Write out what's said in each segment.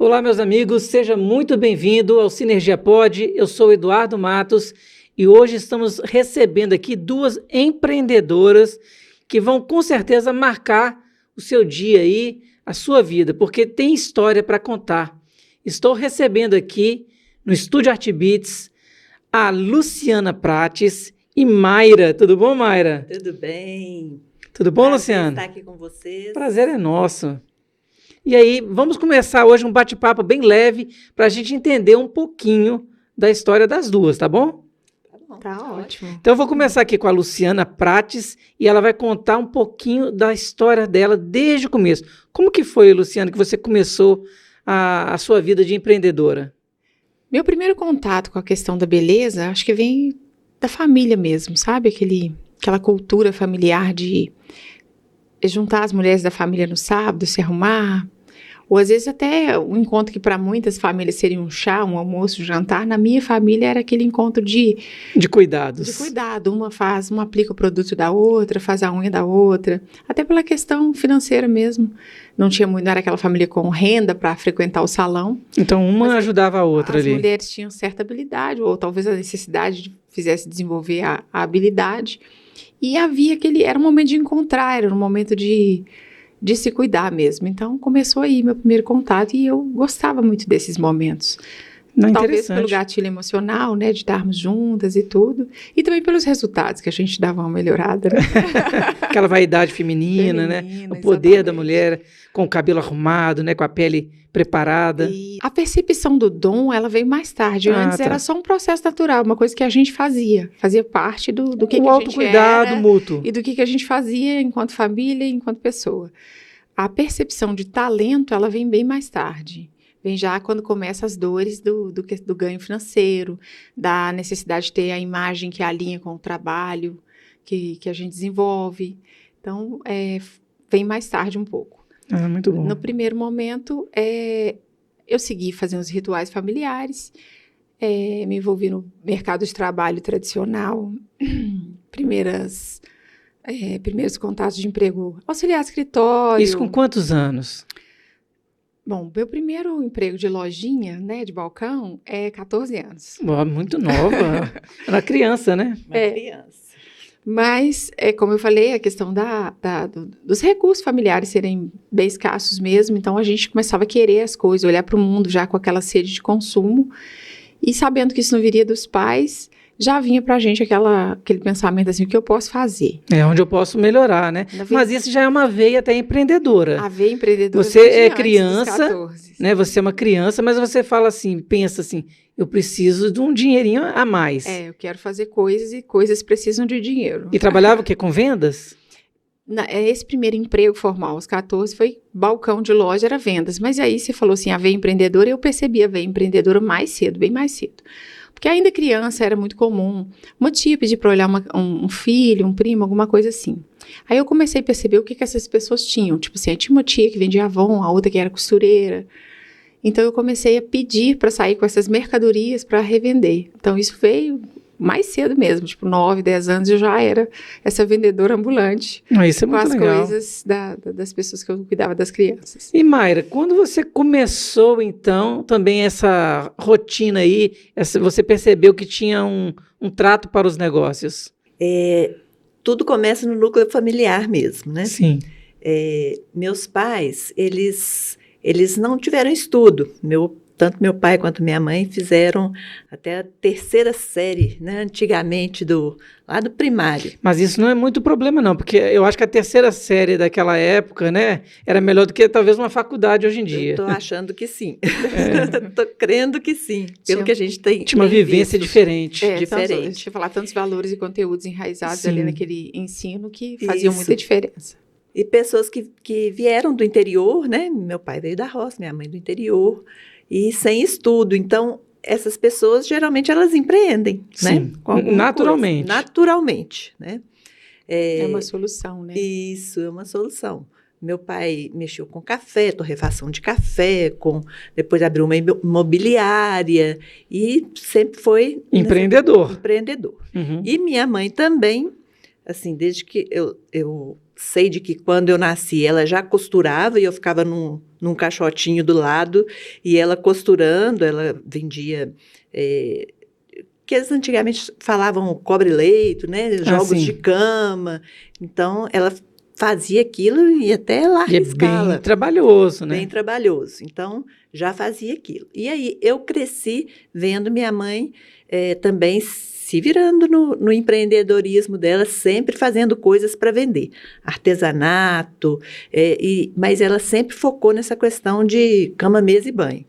Olá, meus amigos, seja muito bem-vindo ao Sinergia Pod. Eu sou Eduardo Matos e hoje estamos recebendo aqui duas empreendedoras que vão com certeza marcar o seu dia aí, a sua vida, porque tem história para contar. Estou recebendo aqui no Estúdio Art Beats a Luciana Prates e Mayra. Tudo bom, Mayra? Tudo bem. Tudo bom, Luciana? Prazer estar aqui com vocês. Prazer é nosso. E aí, vamos começar hoje um bate-papo bem leve para a gente entender um pouquinho da história das duas, tá bom? Tá ótimo. Então, eu vou começar aqui com a Luciana Prates e ela vai contar um pouquinho da história dela desde o começo. Como que foi, Luciana, que você começou a sua vida de empreendedora? Meu primeiro contato com a questão da beleza, acho que vem da família mesmo, sabe? Aquela cultura familiar de juntar as mulheres da família no sábado, se arrumar. Ou às vezes até um encontro que para muitas famílias seria um chá, um almoço, um jantar. Na minha família era aquele encontro de cuidados. De cuidado. Uma aplica o produto da outra, faz a unha da outra. Até pela questão financeira mesmo. Não era aquela família com renda para frequentar o salão. Então uma ajudava a outra ali. As mulheres tinham certa habilidade, ou talvez a necessidade fizesse desenvolver a habilidade. E era um momento de encontrar, era um momento de se cuidar mesmo. Então, começou aí meu primeiro contato e eu gostava muito desses momentos. Talvez pelo gatilho emocional, né, de estarmos juntas e tudo. E também pelos resultados, que a gente dava uma melhorada, né? Aquela vaidade feminina, né? O poder da mulher com o cabelo arrumado, né? Com a pele preparada. E a percepção do dom, ela veio mais tarde. Antes era só um processo natural, uma coisa que a gente fazia. Fazia parte do que a gente era. O autocuidado mútuo. E do que a gente fazia enquanto família e enquanto pessoa. A percepção de talento, ela vem bem mais tarde. Vem já quando começam as dores do ganho financeiro, da necessidade de ter a imagem que alinha com o trabalho que a gente desenvolve. Então, vem mais tarde um pouco. Muito bom. No primeiro momento, eu segui fazendo os rituais familiares, me envolvi no mercado de trabalho tradicional, primeiros contatos de emprego, auxiliar escritório. Isso com quantos anos? Bom, meu primeiro emprego de lojinha, né, de balcão, é 14 anos. Muito nova. Era criança, né? Criança. Mas, como eu falei, a questão dos recursos familiares serem bem escassos mesmo, então a gente começava a querer as coisas, olhar para o mundo já com aquela sede de consumo, e sabendo que isso não viria dos pais, já vinha pra gente aquele pensamento assim, o que eu posso fazer? Onde eu posso melhorar, né? Mas isso já é uma veia até empreendedora. A veia empreendedora. Você é criança, né? Você é uma criança, mas você fala assim, pensa assim, eu preciso de um dinheirinho a mais. Eu quero fazer coisas e coisas precisam de dinheiro. E trabalhava o quê? Com vendas? Esse primeiro emprego formal, aos 14, foi balcão de loja, era vendas. Mas aí você falou assim, a veia empreendedora, eu percebi a veia empreendedora mais cedo, bem mais cedo. Porque ainda criança era muito comum uma tia pedir para olhar um filho, um primo, alguma coisa assim. Aí eu comecei a perceber o que essas pessoas tinham. Tipo assim, tinha uma tia que vendia Avon, a outra que era costureira. Então eu comecei a pedir para sair com essas mercadorias para revender. Então isso veio mais cedo mesmo, tipo 9, 10 anos eu já era essa vendedora ambulante. Isso é muito legal. Com as coisas das pessoas que eu cuidava das crianças. E Mayra, quando você começou então também essa rotina aí, você percebeu que tinha um trato para os negócios? Tudo começa no núcleo familiar mesmo, né? Sim. Meus pais, eles não tiveram estudo. Tanto meu pai quanto minha mãe fizeram até a 3ª série, né, antigamente, lá do primário. Mas isso não é muito problema, não, porque eu acho que a 3ª série daquela época, né, era melhor do que talvez uma faculdade hoje em dia. Eu tô achando que sim. Tô crendo que sim, pelo que a gente tem. Tinha uma vivência diferente. Diferente. Deixa eu falar, tantos valores e conteúdos enraizados ali naquele ensino que faziam muita diferença. E pessoas que vieram do interior, né, meu pai veio da roça, minha mãe do interior, e sem estudo. Então, essas pessoas, geralmente, elas empreendem, sim, né? Naturalmente. Naturalmente, né? É uma solução, né? Isso, é uma solução. Meu pai mexeu com café, torrefação de café, depois abriu uma imobiliária e sempre foi... Empreendedor. Empreendedor. Uhum. E minha mãe também, assim, desde que eu sei de que quando eu nasci ela já costurava e eu ficava num caixotinho do lado e ela costurando, ela vendia, que eles antigamente falavam cobre-leito, né, jogos de cama, então ela fazia aquilo e até larga escala. Bem trabalhoso, né? Bem trabalhoso, então já fazia aquilo. E aí eu cresci vendo minha mãe também se virando no empreendedorismo dela, sempre fazendo coisas para vender, artesanato, mas ela sempre focou nessa questão de cama, mesa e banho.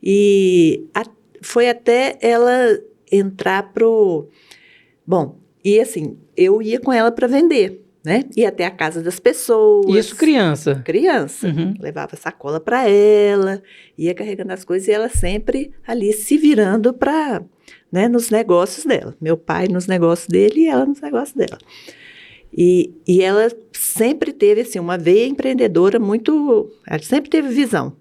E foi até ela entrar Bom, e assim, eu ia com ela para vender, né? Ia até a casa das pessoas. Isso criança? Criança. Levava sacola para ela, ia carregando as coisas e ela sempre ali se virando para... né, nos negócios dela. Meu pai nos negócios dele e ela nos negócios dela. E ela sempre teve, assim, uma veia empreendedora muito... Ela sempre teve visão.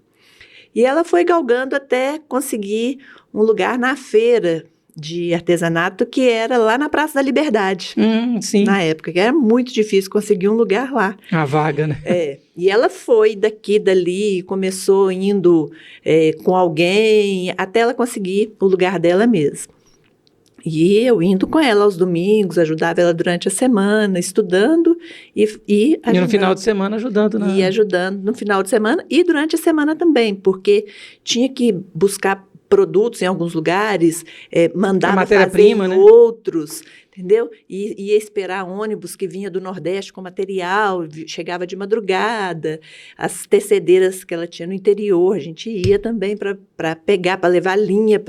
E ela foi galgando até conseguir um lugar na feira de artesanato que era lá na Praça da Liberdade. Sim. Na época, que era muito difícil conseguir um lugar lá. A vaga, né? E ela foi daqui, dali, começou indo com alguém, até ela conseguir o lugar dela mesma. E eu indo com ela aos domingos, ajudava ela durante a semana, estudando e no final de semana ajudando, né? E ajudando no final de semana e durante a semana também, porque tinha que buscar produtos em alguns lugares, mandava fazer em outros, entendeu? E ia esperar ônibus que vinha do Nordeste com material, chegava de madrugada, as tecedeiras que ela tinha no interior, a gente ia também para pegar, para levar linha,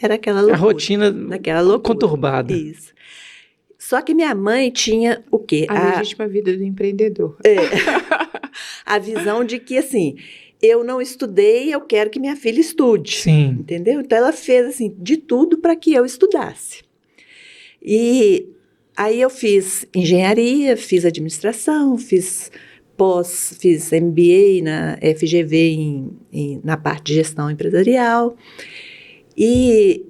era aquela loucura. A rotina conturbada. Isso. Só que minha mãe tinha o quê? A legítima vida do empreendedor. A visão de que, assim... Eu não estudei, eu quero que minha filha estude. Sim. Entendeu? Então, ela fez, assim, de tudo para que eu estudasse. E aí eu fiz engenharia, fiz administração, fiz MBA na FGV na parte de gestão empresarial. E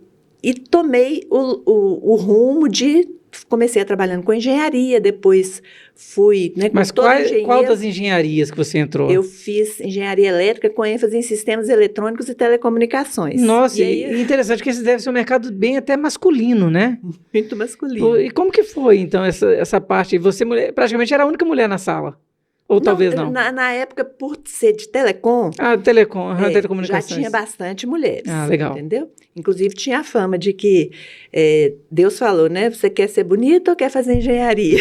tomei o rumo de... Comecei trabalhando com engenharia, depois fui... Né, mas qual das engenharias que você entrou? Eu fiz engenharia elétrica com ênfase em sistemas eletrônicos e telecomunicações. Nossa, e interessante que esse deve ser um mercado bem até masculino, né? Muito masculino. E como que foi, então, essa parte? Você praticamente era a única mulher na sala? Ou talvez não? Na época, por ser de telecom... telecomunicações. Já tinha bastante mulheres. Legal. Entendeu? Inclusive, tinha a fama de que Deus falou, né? Você quer ser bonita ou quer fazer engenharia?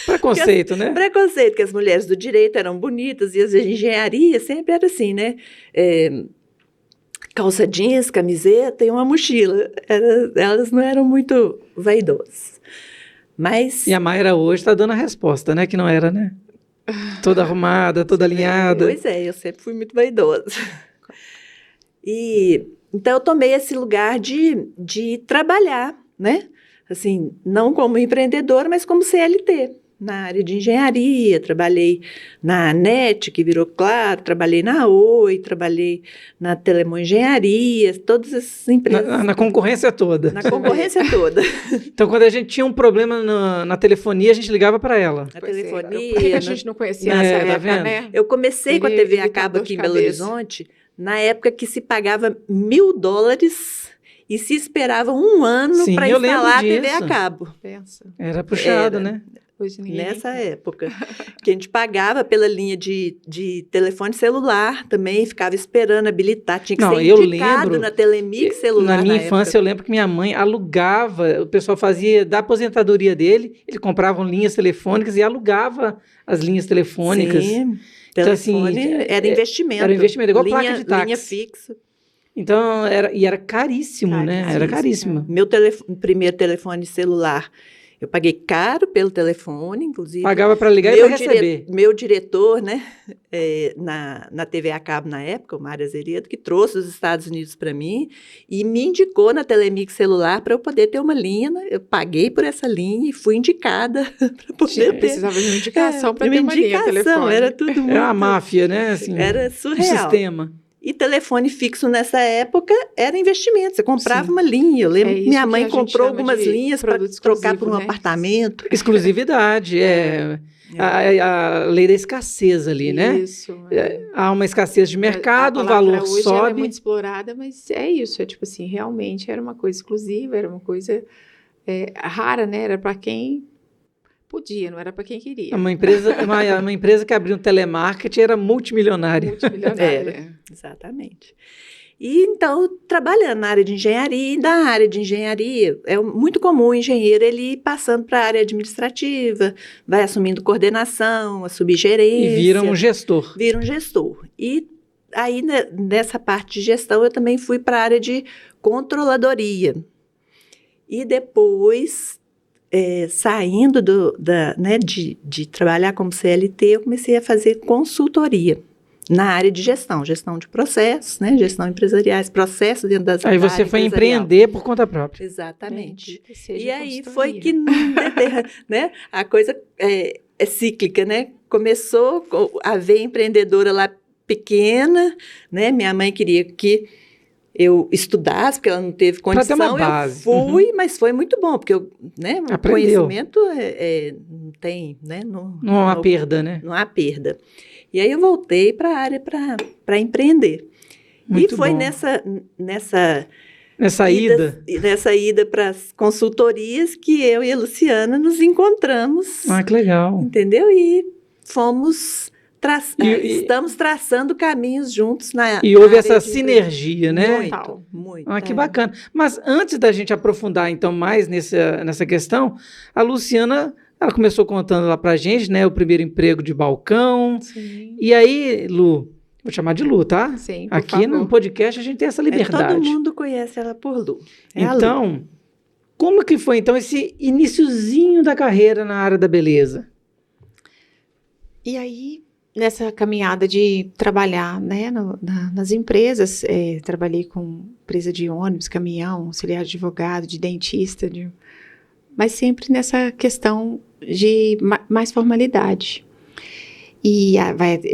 Preconceito, né? Preconceito, que as mulheres do direito eram bonitas e as de engenharia sempre era assim, né? Calça jeans, camiseta e uma mochila. Elas não eram muito vaidosas. Mas... E a Mayra hoje está dando a resposta, né? Que não era, né? Toda arrumada, toda alinhada. Pois eu sempre fui muito vaidosa. Então, eu tomei esse lugar de trabalhar, né? Assim, não como empreendedora, mas como CLT. Na área de engenharia, trabalhei na ANET, que virou Claro, trabalhei na Oi, trabalhei na Telemon Engenharia, todas essas empresas. Na concorrência toda. Na concorrência toda. Então, quando a gente tinha um problema na telefonia, a gente ligava para ela. Na telefonia. Porque a gente não conhecia nessa época, né? Eu comecei com a TV a cabo aqui em Belo Horizonte, na época que se pagava $1.000 e se esperava um ano para instalar a TV a cabo. Pensa. Era puxado, né? Nessa época, que a gente pagava pela linha de telefone celular também, ficava esperando habilitar, tinha que ser indicado na Telemix celular. Na minha infância, eu lembro que minha mãe alugava, o pessoal fazia da aposentadoria dele, ele comprava linhas telefônicas e alugava as linhas telefônicas. Sim, então, telefone assim, era investimento. Era investimento, igual placa de táxi. Linha fixa. Então, era caríssimo, né? Era caríssimo. Meu primeiro telefone celular, eu paguei caro pelo telefone, inclusive. Pagava para ligar e para receber. Meu diretor, né, na TV a cabo na época, o Mário Azeredo, que trouxe os Estados Unidos para mim e me indicou na Telemix celular para eu poder ter uma linha. Eu paguei por essa linha e fui indicada para poder ter. Precisava de uma indicação para ter uma linha telefônica. Era tudo muito... Era uma máfia, né? Assim, era surreal. Um sistema. E telefone fixo nessa época era investimento. Você comprava uma linha. Eu lembro que minha mãe comprou algumas linhas para trocar por um apartamento. Exclusividade, a lei da escassez ali, né? Isso. Há uma escassez de mercado, o valor hoje sobe. Ela é muito explorada, mas é isso. É tipo assim, realmente era uma coisa exclusiva, era uma coisa rara, né? Era para quem podia, não era para quem queria. Uma empresa que abriu um telemarketing era multimilionária. Era, exatamente. E então, trabalhando na área de engenharia, e da área de engenharia, é muito comum o engenheiro ele ir passando para a área administrativa, vai assumindo coordenação, a subgerência. E vira um gestor. Vira um gestor. E aí, nessa parte de gestão, eu também fui para a área de controladoria. E depois, saindo de trabalhar como CLT, eu comecei a fazer consultoria na área de gestão de processos, né, gestão empresariais, processos dentro das Aí você foi empreender por conta própria. Exatamente. E aí foi que, né, a coisa é cíclica, né? Começou a ver empreendedora lá pequena, né? Minha mãe queria que eu estudasse, porque ela não teve condição. Pra ter uma base. Eu fui, mas foi muito bom, porque o conhecimento não tem, né? Não há perda, né? Não há perda. E aí eu voltei para a área para empreender. Muito e foi bom. nessa ida para as consultorias que eu e a Luciana nos encontramos. Ah, que legal. Entendeu? E fomos estamos traçando caminhos juntos na E houve essa sinergia, né? Muito. Ah, que bacana. Mas antes da gente aprofundar, então, mais nessa questão, a Luciana, ela começou contando lá pra gente, né? O primeiro emprego de balcão. Sim. E aí, Lu, vou chamar de Lu, tá? Sim, por Aqui favor. no podcast a gente tem essa liberdade. Todo mundo conhece ela por Lu. Então, como que foi, então, esse iniciozinho da carreira na área da beleza? E aí, nessa caminhada de trabalhar, né, nas empresas, trabalhei com empresa de ônibus, caminhão, auxiliar de advogado, de dentista, mas sempre nessa questão de mais formalidade. E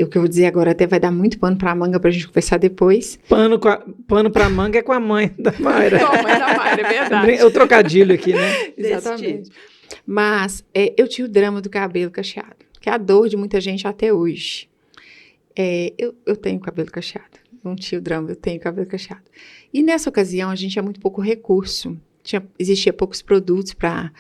o que eu vou dizer agora até vai dar muito pano para a manga para a gente conversar depois. Pano para manga é com a mãe da Mayra. Com a mãe da Mayra, é verdade. É o trocadilho aqui, né? Exatamente. Mas eu tinha o drama do cabelo cacheado, que é a dor de muita gente até hoje. Eu tenho cabelo cacheado. Não tinha o drama, eu tenho cabelo cacheado. E nessa ocasião, a gente tinha muito pouco recurso. Existia poucos produtos para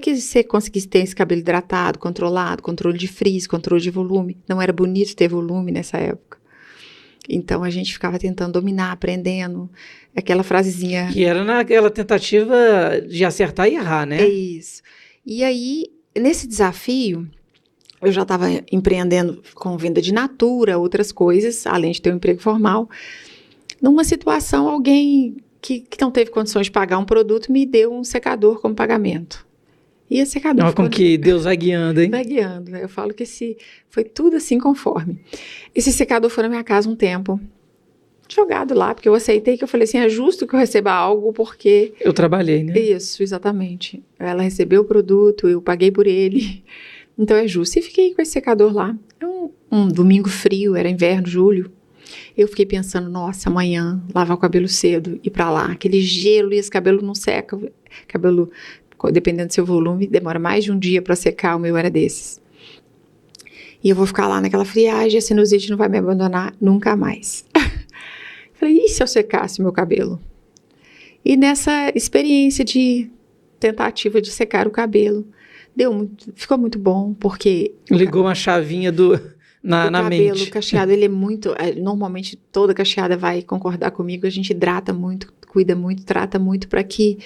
que você conseguisse ter esse cabelo hidratado, controlado, controle de frizz, controle de volume. Não era bonito ter volume nessa época. Então, a gente ficava tentando dominar, aprendendo. Aquela frasezinha... Que era naquela tentativa de acertar e errar, né? É isso. E aí, nesse desafio, eu já estava empreendendo com venda de natura, outras coisas, além de ter um emprego formal. Numa situação, alguém que não teve condições de pagar um produto me deu um secador como pagamento. E esse secador... Olha como que Deus vai guiando, hein? Vai guiando. Eu falo que foi tudo assim conforme. Esse secador foi na minha casa um tempo, jogado lá, porque eu aceitei, que eu falei assim, é justo que eu receba algo, porque... Eu trabalhei, né? Isso, exatamente. Ela recebeu o produto, eu paguei por ele, então é justo. E fiquei com esse secador lá. Um domingo frio, era inverno, julho. Eu fiquei pensando, nossa, amanhã, lavar o cabelo cedo, ir pra lá, aquele gelo e esse cabelo não seca. Cabelo, dependendo do seu volume, demora mais de um dia para secar, o meu era desses. E eu vou ficar lá naquela friagem, a sinusite não vai me abandonar nunca mais. Falei, e se eu secasse o meu cabelo? E nessa experiência de tentativa de secar o cabelo, ficou muito bom, porque... Ligou uma chavinha na mente. O cabelo cacheado, ele é muito... Normalmente, toda cacheada vai concordar comigo, a gente hidrata muito, cuida muito, trata muito para que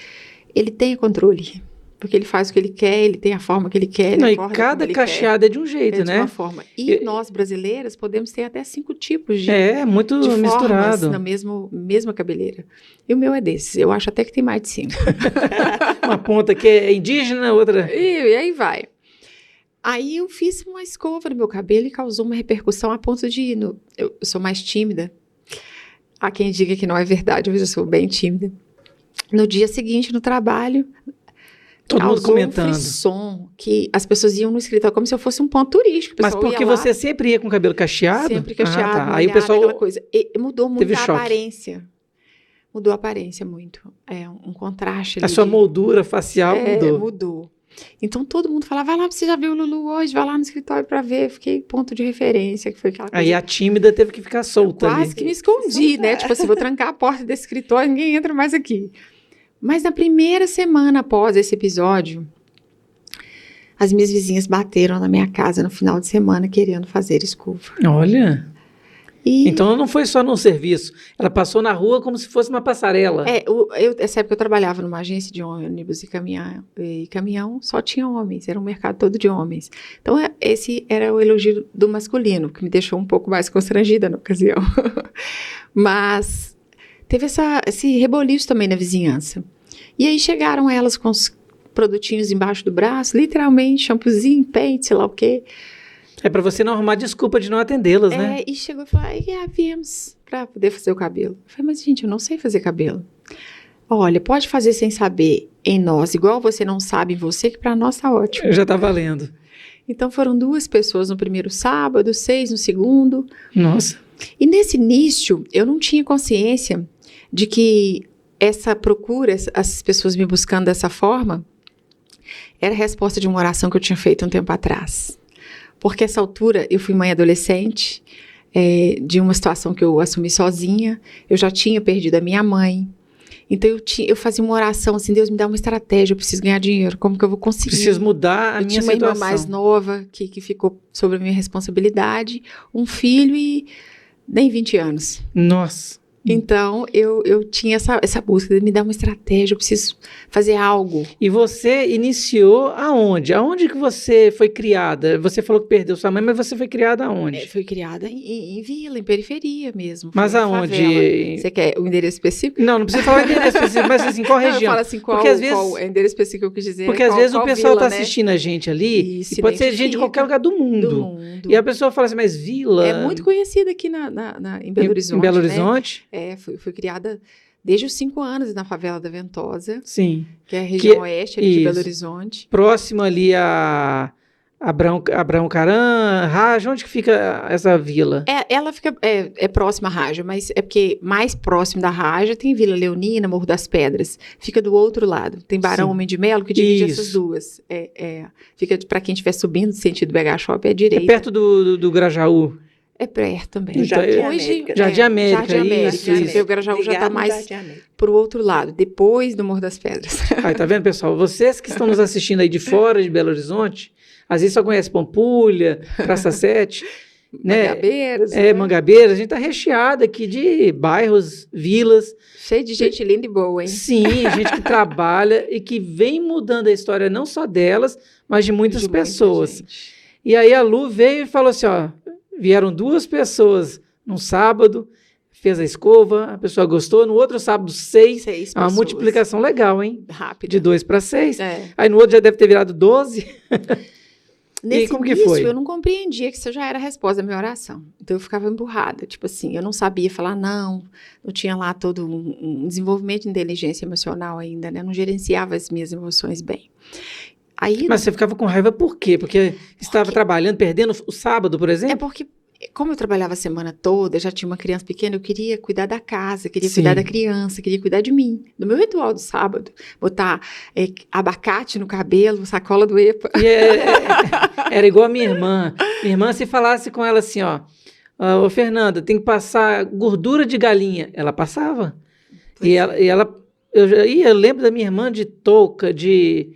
ele tenha controle. Porque ele faz o que ele quer, ele tem a forma que ele quer. Não, e cada cacheada é de um jeito, né? De uma forma. E nós, brasileiras, podemos ter até 5 tipos de muito de misturado. Formas na mesma cabeleira. E o meu é desses. Eu acho até que tem mais de 5. Uma ponta que é indígena, outra... E aí vai. Aí eu fiz uma escova no meu cabelo e causou uma repercussão a ponto de... Eu sou mais tímida. Há quem diga que não é verdade, mas eu sou bem tímida. No dia seguinte, no trabalho... Todo mundo causou comentando. um frisson, que as pessoas iam no escritório como se eu fosse um ponto turístico. O Mas pessoal porque ia lá, você sempre ia com o cabelo cacheado? sempre cacheado, Ah, tá. Aí o molhado, pessoal aquela coisa. E mudou muito teve a choque. aparência. Mudou a aparência muito. É um contraste ali. A sua moldura facial mudou. Mudou. Então todo mundo falava, vai lá, você já viu o Lulu hoje, vai lá no escritório pra ver. Fiquei ponto de referência, que foi aquela coisa. Aí a tímida teve que ficar solta Quase ali. que me escondi, né? Tipo assim, vou trancar a porta desse escritório, ninguém entra mais aqui. Mas na primeira semana após esse episódio, as minhas vizinhas bateram na minha casa no final de semana querendo fazer escova. Olha. E Então não foi só no serviço. Ela passou na rua como se fosse uma passarela. essa época eu trabalhava numa agência de ônibus e caminhão só tinha homens, era um mercado todo de homens. Então esse era o elogio do masculino, que me deixou um pouco mais constrangida na ocasião. Mas teve esse reboliço também na vizinhança. E aí chegaram elas com os produtinhos embaixo do braço, literalmente, shampoozinho, pente, sei lá o quê. É pra você não arrumar desculpa de não atendê-las, né? E chegou e falou, viemos pra poder fazer o cabelo. Eu falei, mas gente, eu não sei fazer cabelo. Olha, pode fazer sem saber em nós, igual você não sabe em você, que pra nós tá ótimo. Já tá valendo. Então foram 2 pessoas no primeiro sábado, 6 no segundo. Nossa. E nesse início, eu não tinha consciência de que essa procura, as pessoas me buscando dessa forma, era a resposta de uma oração que eu tinha feito um tempo atrás. Porque essa altura, eu fui mãe adolescente, de uma situação que eu assumi sozinha, eu já tinha perdido a minha mãe. Então eu fazia uma oração assim, Deus me dá uma estratégia, eu preciso ganhar dinheiro, como que eu vou conseguir? Preciso mudar a minha situação. Eu tinha uma irmã situação. mais nova, que ficou sob a minha responsabilidade, um filho e nem 20 anos. Nossa. Então, eu tinha essa busca de me dar uma estratégia, eu preciso fazer algo. E você iniciou aonde? Aonde que você foi criada? Você falou que perdeu sua mãe, mas você foi criada aonde? Fui criada em vila, em periferia mesmo. Mas foi em aonde? favela. Você quer o endereço específico? Não precisa falar endereço específico, mas assim, qual Não, eu região? falo assim, qual Porque às vezes, qual endereço específico que eu quis dizer? porque às qual- vezes o qual pessoal vila, está né? assistindo a gente ali, E e pode ser gente de identifica. qualquer lugar do mundo. Do mundo. E a pessoa fala assim, mas vila... É muito conhecida aqui em Belo Horizonte. Em Belo né? Horizonte? Fui criada desde os 5 anos na favela da Ventosa, Sim. que é a região Que- oeste ali de isso. Belo Horizonte. Próximo ali a Abrão Caran, Raja, onde que fica essa vila? Ela fica próxima à Raja, mas é porque mais próximo da Raja tem Vila Leonina, Morro das Pedras. Fica do outro lado. Tem Barão Sim. Homem de Melo, que divide Isso. essas duas. Fica para quem estiver subindo sentido BH Shopping, é É direita. perto do Grajaú. É perto também. No Jardim Hoje, América. Jardim América, Jardim América. isso. Porque o Grajaú já está Ligado no mais Jardim América. para o outro lado, depois do Morro das Pedras. Aí, tá vendo, pessoal? Vocês que estão nos assistindo aí de fora de Belo Horizonte, às vezes só conhece Pampulha, Praça 7, né? Mangabeiras. né? Mangabeira. A gente tá recheado aqui de bairros, vilas. Cheio de gente linda e boa, hein? Sim, gente que trabalha e que vem mudando a história não só delas, mas de muitas De muita pessoas. gente. E aí a Lu veio e falou assim, ó, vieram 2 pessoas num sábado, fez a escova, a pessoa gostou, no outro sábado 6, 6 é uma pessoas. multiplicação legal, hein? Rápida. De 2 para 6. É. Aí no outro já deve ter virado 12. Nesse como que início, foi? eu não compreendia que isso já era a resposta da minha oração. Então, eu ficava emburrada. Tipo assim, eu não sabia falar não tinha lá todo um desenvolvimento de inteligência emocional ainda, né? Eu não gerenciava as minhas emoções bem. Aí, Mas você ficava com raiva por quê? Porque estava trabalhando, perdendo o sábado, por exemplo? porque, como eu trabalhava a semana toda, já tinha uma criança pequena, eu queria cuidar da casa, queria Sim. cuidar da criança, queria cuidar de mim. Do meu ritual do sábado, botar abacate no cabelo, sacola do EPA. E era igual a minha irmã. Minha irmã, se falasse com ela assim, ó, ô Fernanda, tem que passar gordura de galinha. Ela passava. Eu lembro da minha irmã de touca, de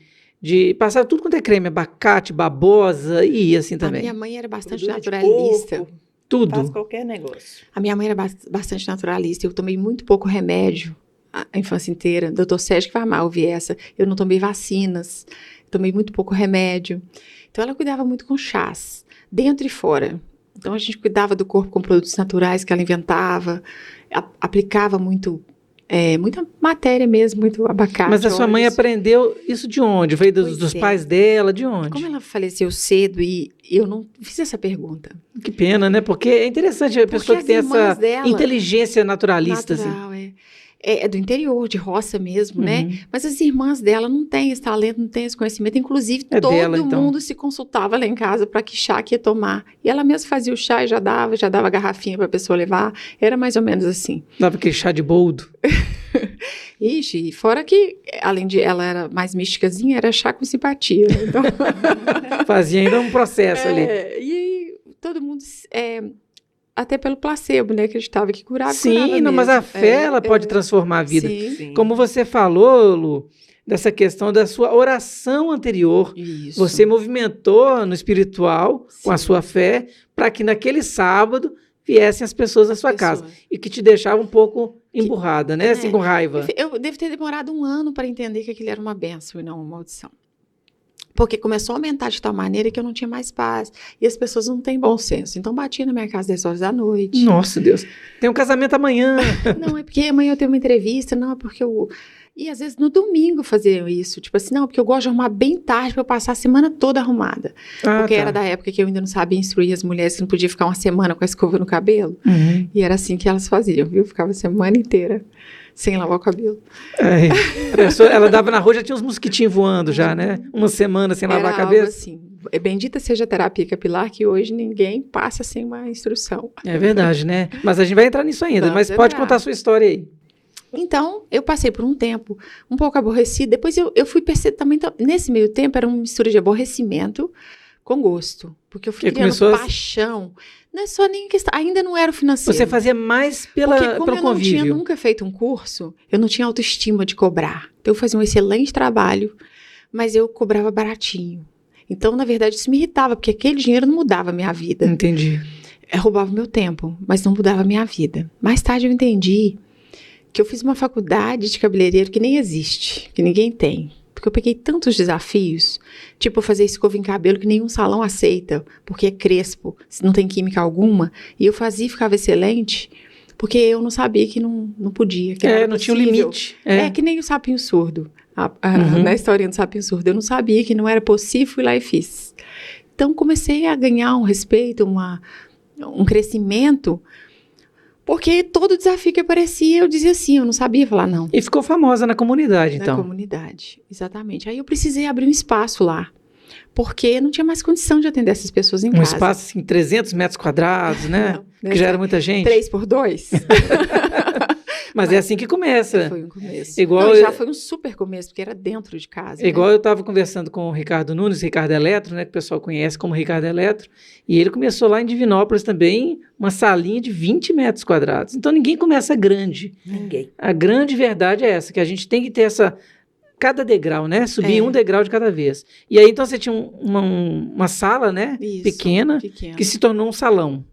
passar tudo quanto é creme, abacate, babosa, e ia assim A também. minha mãe era bastante Gordura de naturalista. porco, Faz Tudo. qualquer negócio. A minha mãe era bastante naturalista. Eu tomei muito pouco remédio a infância inteira. Doutor Sérgio que vai amar ouvir essa. Eu não tomei vacinas. Tomei muito pouco remédio. Então, ela cuidava muito com chás, dentro e fora. Então, a gente cuidava do corpo com produtos naturais que ela inventava. Aplicava muito... muita matéria mesmo, muito abacate. Mas a sua mãe óleos. aprendeu isso de onde? Veio dos Pois é. pais dela? De onde? Como ela faleceu cedo e eu não fiz essa pergunta. Que pena, né? Porque é interessante a pessoa as que tem irmãs essa dela- inteligência naturalista, assim. Natural, É do interior, de roça mesmo, né? Mas as irmãs dela não têm esse talento, não têm esse conhecimento. Inclusive, todo mundo se consultava lá em casa para que chá que ia tomar. E ela mesma fazia o chá e já dava garrafinha para a pessoa levar. Era mais ou menos assim. Dava aquele chá de boldo. Ixi, fora que, além de ela era mais místicazinha, era chá com simpatia. Né? Então... Fazia ainda um processo ali. E aí, todo mundo... até pelo placebo, né? Acreditava que curava. Sim, não, mas a fé, ela pode transformar a vida. Sim. Como você falou, Lu, dessa questão da sua oração anterior. Isso. Você movimentou no espiritual, com a sua fé, para que naquele sábado viessem as pessoas à sua casa. E que te deixava um pouco emburrada, né? Assim, com raiva. Eu devo ter demorado 1 ano para entender que aquilo era uma bênção e não uma maldição. Porque começou a aumentar de tal maneira que eu não tinha mais paz. E as pessoas não têm bom senso. Então, batia na minha casa 10 horas da noite. Nossa, Deus. Tem um casamento amanhã. Não, é porque amanhã eu tenho uma entrevista. Não, é porque eu... E, às vezes, no domingo faziam isso. Tipo assim, não, porque eu gosto de arrumar bem tarde para eu passar a semana toda arrumada. Porque era da época que eu ainda não sabia instruir as mulheres que não podia ficar uma semana com a escova no cabelo. E era assim que elas faziam, viu? Ficava a semana inteira sem lavar o cabelo. Ela dava na rua, já tinha uns mosquitinhos voando já, né? Uma semana sem lavar a cabeça. Algo assim. Bendita seja a terapia capilar, que hoje ninguém passa sem uma instrução. É verdade, né? Mas a gente vai entrar nisso ainda. Mas pode contar a sua história aí. Então, eu passei por um tempo um pouco aborrecida. Depois eu fui perceber também, nesse meio tempo, era uma mistura de aborrecimento com gosto. Porque eu fui criando paixão. Não é só nem questão, ainda não era o financeiro. Você fazia mais pelo convívio. Porque como eu não tinha nunca feito um curso, eu não tinha autoestima de cobrar. Então, eu fazia um excelente trabalho, mas eu cobrava baratinho. Então, na verdade, isso me irritava, porque aquele dinheiro não mudava a minha vida. Entendi. Roubava meu tempo, mas não mudava a minha vida. Mais tarde eu entendi que eu fiz uma faculdade de cabeleireiro que nem existe, que ninguém tem. Porque eu peguei tantos desafios, tipo fazer escova em cabelo que nenhum salão aceita, porque é crespo, não tem química alguma, e eu fazia e ficava excelente, porque eu não sabia que não podia, que não tinha um limite. Que nem o sapinho surdo, na historinha do sapinho surdo, eu não sabia que não era possível, fui lá e fiz. Então comecei a ganhar um respeito, um crescimento, porque todo desafio que aparecia, eu dizia sim, eu não sabia falar não. E ficou famosa na comunidade, então. Na comunidade, exatamente. Aí eu precisei abrir um espaço lá, porque não tinha mais condição de atender essas pessoas em casa. Um espaço, assim, 300 metros quadrados, né? Não, que já era muita gente. 3x2. Mas é assim que começa. Foi um começo. Já foi um super começo, porque era dentro de casa. Igual eu estava conversando com o Ricardo Nunes, Ricardo Eletro, né, que o pessoal conhece como Ricardo Eletro, e ele começou lá em Divinópolis também, uma salinha de 20 metros quadrados. Então ninguém começa grande. Ninguém. A grande verdade é essa, que a gente tem que ter cada degrau, né? Subir um degrau de cada vez. E aí então você tinha uma sala, né, pequena, que se tornou um salão.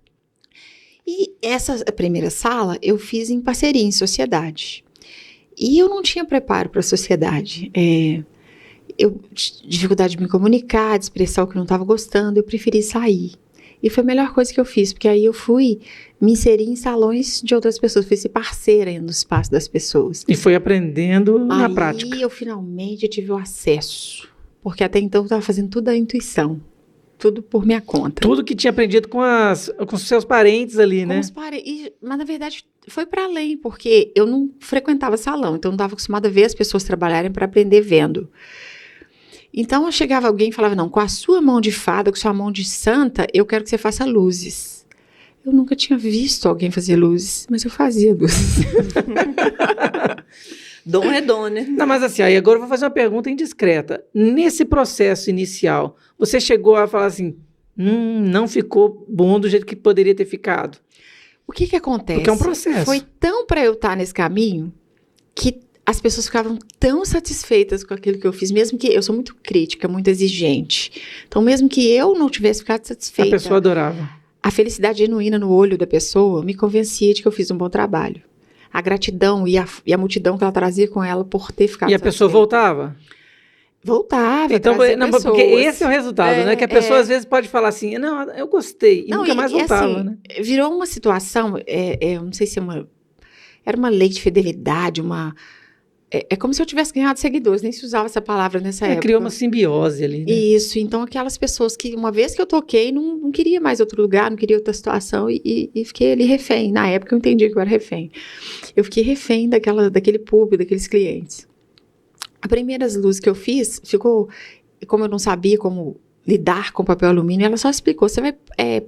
E essa primeira sala eu fiz em parceria, em sociedade. E eu não tinha preparo para a sociedade. Dificuldade de me comunicar, de expressar o que eu não estava gostando, eu preferi sair. E foi a melhor coisa que eu fiz, porque aí eu fui me inserir em salões de outras pessoas, fui ser parceira no espaço das pessoas. E foi aprendendo na prática. Aí eu finalmente tive o acesso, porque até então eu estava fazendo tudo à intuição. Tudo por minha conta. Tudo que tinha aprendido com os seus parentes ali, né? Mas, na verdade, foi para além, porque eu não frequentava salão, então eu não estava acostumada a ver as pessoas trabalharem para aprender vendo. Então, chegava alguém e falava, não, com a sua mão de fada, com a sua mão de santa, eu quero que você faça luzes. Eu nunca tinha visto alguém fazer luzes, mas eu fazia luzes. Dom é dom, né? Não, mas assim, aí agora eu vou fazer uma pergunta indiscreta. Nesse processo inicial, você chegou a falar assim, não ficou bom do jeito que poderia ter ficado? O que acontece? Porque é um processo. Foi tão para eu estar nesse caminho que as pessoas ficavam tão satisfeitas com aquilo que eu fiz, mesmo que eu sou muito crítica, muito exigente. Então, mesmo que eu não tivesse ficado satisfeita, a pessoa adorava. A felicidade genuína no olho da pessoa me convencia de que eu fiz um bom trabalho. A gratidão e a multidão que ela trazia com ela por ter ficado satisfeita. E a pessoa voltava? Voltava. Então, porque esse é o resultado, né? Que a pessoa às vezes pode falar assim, não, eu gostei, e nunca mais voltava, assim, né? Virou uma situação, eu não sei se era uma lei de fidelidade, É como se eu tivesse ganhado seguidores, nem se usava essa palavra nessa época. Criou uma simbiose ali, né? Isso, então aquelas pessoas que uma vez que eu toquei, não queria mais outro lugar, não queria outra situação e fiquei ali refém. Na época eu entendi que eu era refém. Eu fiquei refém daquele público, daqueles clientes. As primeiras luzes que eu fiz, como eu não sabia como lidar com papel alumínio, ela só explicou, você vai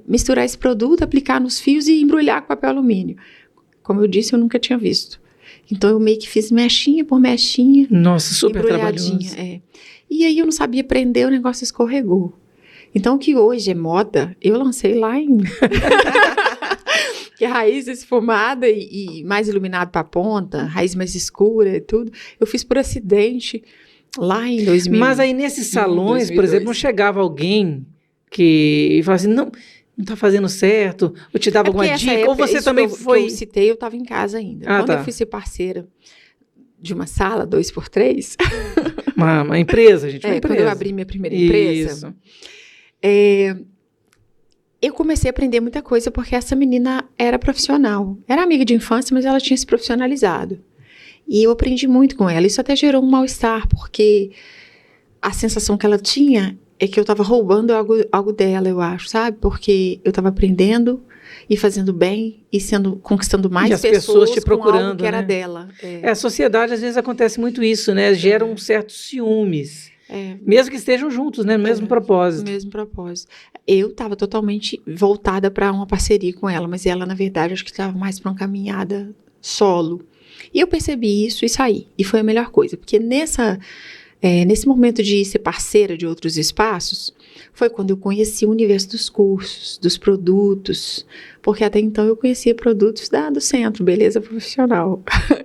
misturar esse produto, aplicar nos fios e embrulhar com papel alumínio. Como eu disse, eu nunca tinha visto. Então, eu meio que fiz mechinha por mechinha. Nossa, super trabalhoso. E aí, eu não sabia prender, o negócio escorregou. Então, o que hoje é moda, eu lancei lá em... que é raiz esfumada e mais iluminado para a ponta, raiz mais escura e tudo. Eu fiz por acidente lá em 2000. Mas aí, nesses salões, 2002. por exemplo, não chegava alguém que falava assim, não tá fazendo certo, ou te dava alguma dica, ou você também foi... Que eu citei, eu estava em casa ainda. Quando eu fui ser parceira de uma sala 2x3... uma empresa, gente, uma empresa. Quando eu abri minha primeira empresa, eu comecei a aprender muita coisa, porque essa menina era profissional. Era amiga de infância, mas ela tinha se profissionalizado. E eu aprendi muito com ela. Isso até gerou um mal-estar, porque a sensação que ela tinha é que eu estava roubando algo dela, eu acho, sabe? Porque eu estava aprendendo e fazendo bem e conquistando mais pessoas te procurando, com algo que era dela. A sociedade, às vezes, acontece muito isso, né? Gera um certo ciúmes. Mesmo que estejam juntos, né? No mesmo propósito. No mesmo propósito. Eu estava totalmente voltada para uma parceria com ela, mas ela, na verdade, acho que estava mais para uma caminhada solo. E eu percebi isso e saí. E foi a melhor coisa, porque nesse momento de ser parceira de outros espaços, foi quando eu conheci o universo dos cursos, dos produtos, porque até então eu conhecia produtos do centro, beleza profissional,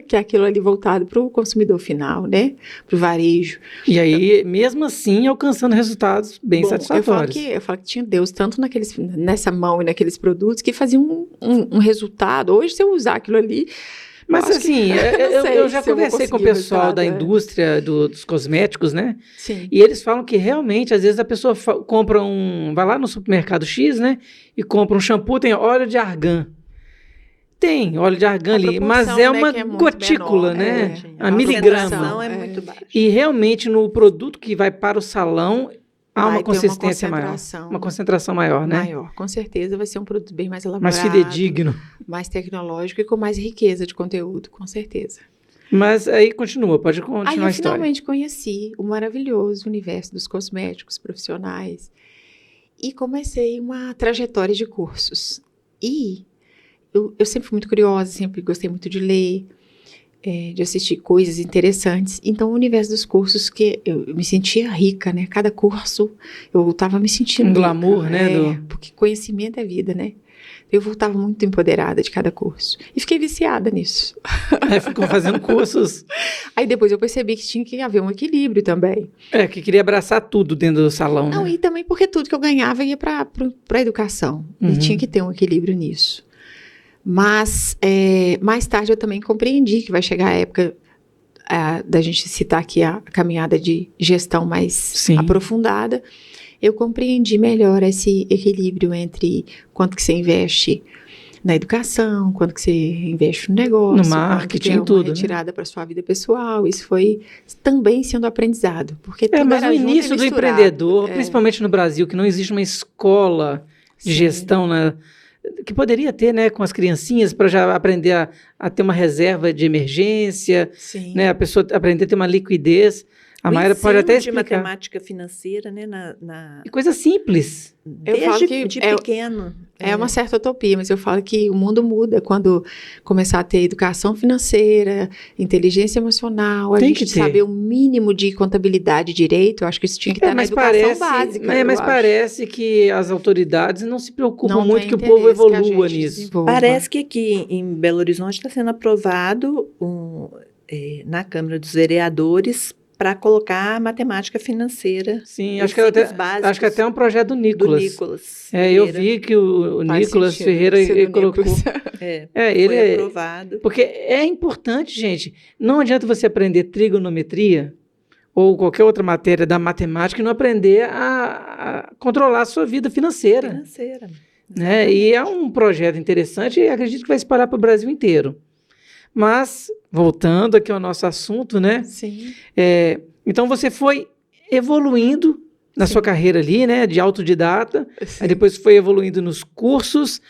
que é aquilo ali voltado para o consumidor final, né? Para o varejo. E aí, mesmo assim, alcançando resultados bem satisfatórios. Eu falo que tinha Deus tanto nessa mão e naqueles produtos que faziam um resultado. Hoje, se eu usar aquilo ali... Mas assim, eu já conversei com o pessoal da indústria dos cosméticos, né? Sim. E eles falam que realmente, às vezes a pessoa compra vai lá no supermercado X, né? E compra um shampoo, tem óleo de argan. Tem óleo de argan ali, mas é uma gotícula, né? A miligrama. É muito baixa. E realmente no produto que vai para o salão, há uma consistência maior. Uma concentração maior, né? Maior, com certeza vai ser um produto bem mais elaborado. Mais fidedigno. Mais tecnológico e com mais riqueza de conteúdo, com certeza. Mas aí continua, pode continuar a história. Aí eu finalmente conheci o maravilhoso universo dos cosméticos profissionais e comecei uma trajetória de cursos. E eu sempre fui muito curiosa, sempre gostei muito de ler, de assistir coisas interessantes. Então, o universo dos cursos, que eu me sentia rica, né? Cada curso, eu estava me sentindo... Um glamour, né? Porque conhecimento é vida, né? Eu voltava muito empoderada de cada curso. E fiquei viciada nisso. Ficou fazendo cursos. Aí depois eu percebi que tinha que haver um equilíbrio também. Que queria abraçar tudo dentro do salão, Não, né? E também porque tudo que eu ganhava ia para a educação. E tinha que ter um equilíbrio nisso. Mas, mais tarde eu também compreendi que vai chegar a época da gente citar aqui a caminhada de gestão mais aprofundada. Eu compreendi melhor esse equilíbrio entre quanto que você investe na educação, quanto que você investe no negócio, no marketing, tudo, uma retirada para sua vida pessoal. Isso foi também sendo aprendizado, porque mas o início do empreendedor, principalmente no Brasil, que não existe uma escola de gestão, né, que poderia ter, né, com as criancinhas, para já aprender a ter uma reserva de emergência, né, a pessoa aprender a ter uma liquidez. A Mayra pode até explicar. De matemática financeira, né? Coisa simples. Desde pequeno. É uma certa utopia, mas eu falo que o mundo muda quando começar a ter educação financeira, inteligência emocional, a gente saber o mínimo de contabilidade e direito. Eu acho que isso tinha que estar na educação básica. Mas parece que as autoridades não se preocupam muito que o povo evolua nisso. Parece que aqui em Belo Horizonte está sendo aprovado na Câmara dos Vereadores para colocar matemática financeira. Sim, acho que até é um projeto do Nicolas. Eu vi que o Nicolas Ferreira ele colocou. Ele foi aprovado. Porque é importante, gente. Não adianta você aprender trigonometria ou qualquer outra matéria da matemática e não aprender a controlar a sua vida financeira. Né? E é um projeto interessante e acredito que vai espalhar para o Brasil inteiro. Mas, voltando aqui ao nosso assunto, né? Sim. Então, você foi evoluindo na sua carreira ali, né? De autodidata. Sim. Aí depois foi evoluindo nos cursos.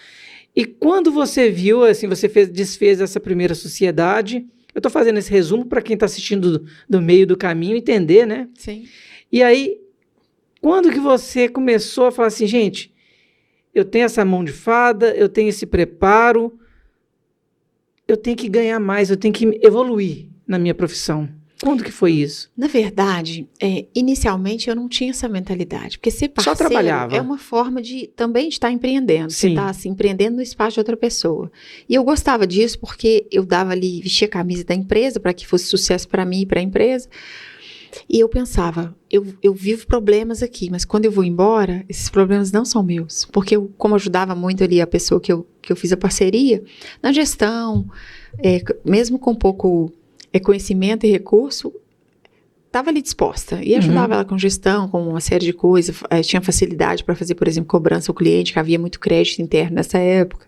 E quando você viu, assim, você desfez essa primeira sociedade. Eu estou fazendo esse resumo para quem está assistindo do meio do caminho entender, né? Sim. E aí, quando que você começou a falar assim, gente, eu tenho essa mão de fada, eu tenho esse preparo, eu tenho que ganhar mais, eu tenho que evoluir na minha profissão. Quando que foi isso? Na verdade, inicialmente eu não tinha essa mentalidade, porque ser Só parceiro trabalhava. é uma forma também de estar empreendendo. Você Sim. está assim, empreendendo no espaço de outra pessoa. E eu gostava disso porque eu dava ali, vestia a camisa da empresa para que fosse sucesso para mim e para a empresa. E eu pensava, eu vivo problemas aqui, mas quando eu vou embora, esses problemas não são meus. Porque eu, como ajudava muito ali a pessoa que eu fiz a parceria, na gestão, mesmo com pouco conhecimento e recurso, estava ali disposta. E ajudava ela com gestão, com uma série de coisas. Tinha facilidade para fazer, por exemplo, cobrança ao cliente, que havia muito crédito interno nessa época.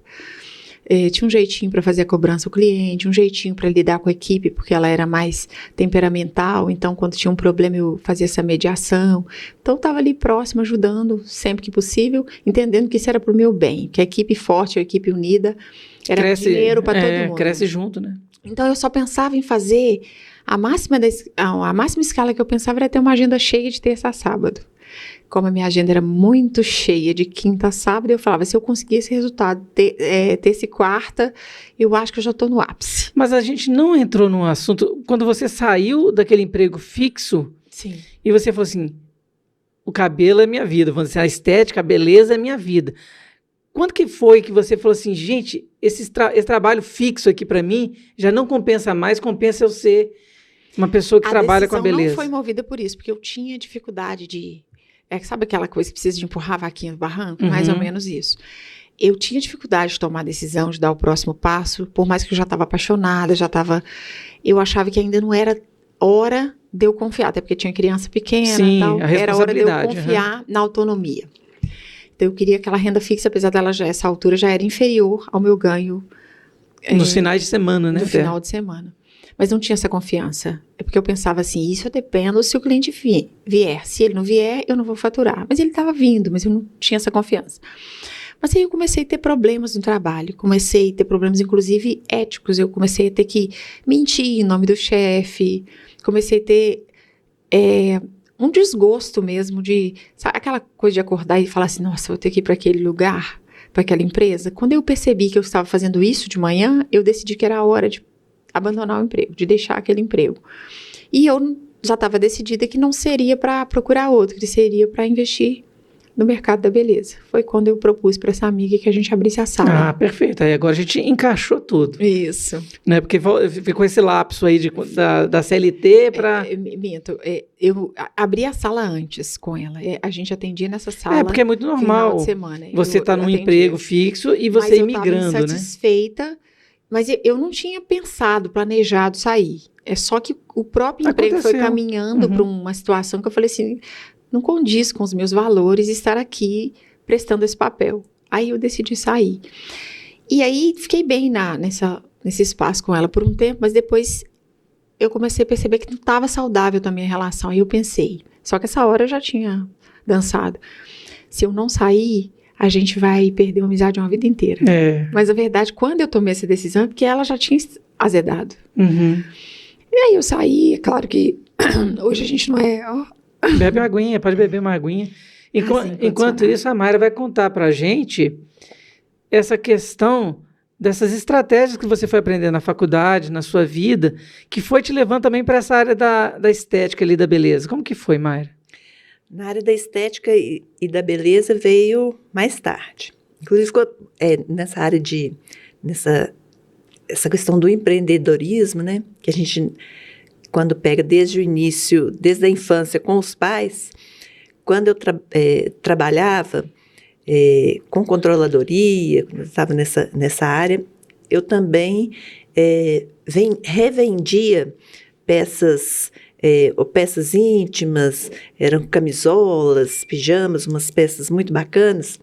Tinha um jeitinho para fazer a cobrança ao cliente, um jeitinho para lidar com a equipe, porque ela era mais temperamental, então quando tinha um problema eu fazia essa mediação. Então estava ali próxima, ajudando sempre que possível, entendendo que isso era para o meu bem, que a equipe forte, a equipe unida, era dinheiro para todo mundo. Cresce junto, né? Então eu só pensava em fazer, a máxima escala que eu pensava era ter uma agenda cheia de terça a sábado. Como a minha agenda era muito cheia de quinta a sábado, eu falava, se eu conseguir esse resultado, terça e quarta, eu acho que eu já estou no ápice. Mas a gente não entrou num assunto, quando você saiu daquele emprego fixo, sim, e você falou assim, o cabelo é minha vida, vamos dizer, a estética, a beleza é minha vida. Quando que foi que você falou assim, gente, esse trabalho fixo aqui para mim já não compensa mais, compensa eu ser uma pessoa que trabalha com a beleza? A decisão não foi movida por isso, porque eu tinha dificuldade de... sabe aquela coisa que precisa de empurrar a vaquinha no barranco? Mais ou menos isso. Eu tinha dificuldade de tomar a decisão, de dar o próximo passo, por mais que eu já estava apaixonada, eu achava que ainda não era hora de eu confiar, até porque tinha criança pequena. Sim, tal, a era hora de eu responsabilidade, confiar na autonomia. Então eu queria aquela renda fixa, apesar dela essa altura já era inferior ao meu ganho. Nos finais de semana, né? No final de semana. Mas não tinha essa confiança. É porque eu pensava assim, isso eu dependo se o cliente vier. Se ele não vier, eu não vou faturar. Mas ele estava vindo, mas eu não tinha essa confiança. Mas aí eu comecei a ter problemas no trabalho. Comecei a ter problemas, inclusive, éticos. Eu comecei a ter que mentir em nome do chefe. Comecei a ter um desgosto mesmo de... Sabe aquela coisa de acordar e falar assim, nossa, vou ter que ir para aquele lugar, para aquela empresa. Quando eu percebi que eu estava fazendo isso de manhã, eu decidi que era a hora de abandonar o emprego, de deixar aquele emprego. E eu já estava decidida que não seria para procurar outro, que seria para investir no mercado da beleza. Foi quando eu propus para essa amiga que a gente abrisse a sala. Ah, perfeito. Aí agora a gente encaixou tudo. Isso. Né? Porque ficou esse lapso aí da CLT para... Minto, eu abri a sala antes com ela. A gente atendia nessa sala. Porque é muito normal. Final de semana. Você está num emprego fixo e você imigrando, né? Eu estava insatisfeita, mas eu não tinha pensado, planejado sair. É só que o próprio emprego foi caminhando para uma situação que eu falei assim, não condiz com os meus valores estar aqui prestando esse papel. Aí eu decidi sair. E aí fiquei bem nesse espaço com ela por um tempo, mas depois eu comecei a perceber que não estava saudável também a relação. Aí eu pensei, só que essa hora eu já tinha dançado. Se eu não sair, a gente vai perder uma amizade uma vida inteira. Mas a verdade, quando eu tomei essa decisão, é porque ela já tinha azedado. E aí eu saí, é claro que hoje a gente não é... Bebe uma aguinha, pode beber uma aguinha. Enquanto isso, a Mayra vai contar pra gente essa questão dessas estratégias que você foi aprendendo na faculdade, na sua vida, que foi te levando também para essa área da estética ali, da beleza. Como que foi, Mayra? Na área da estética e da beleza veio mais tarde. Inclusive, nessa área essa questão do empreendedorismo, né? Que a gente, quando pega desde o início, desde a infância com os pais, quando eu trabalhava com controladoria, quando eu estava nessa área, eu também revendia peças íntimas, eram camisolas, pijamas, umas peças muito bacanas,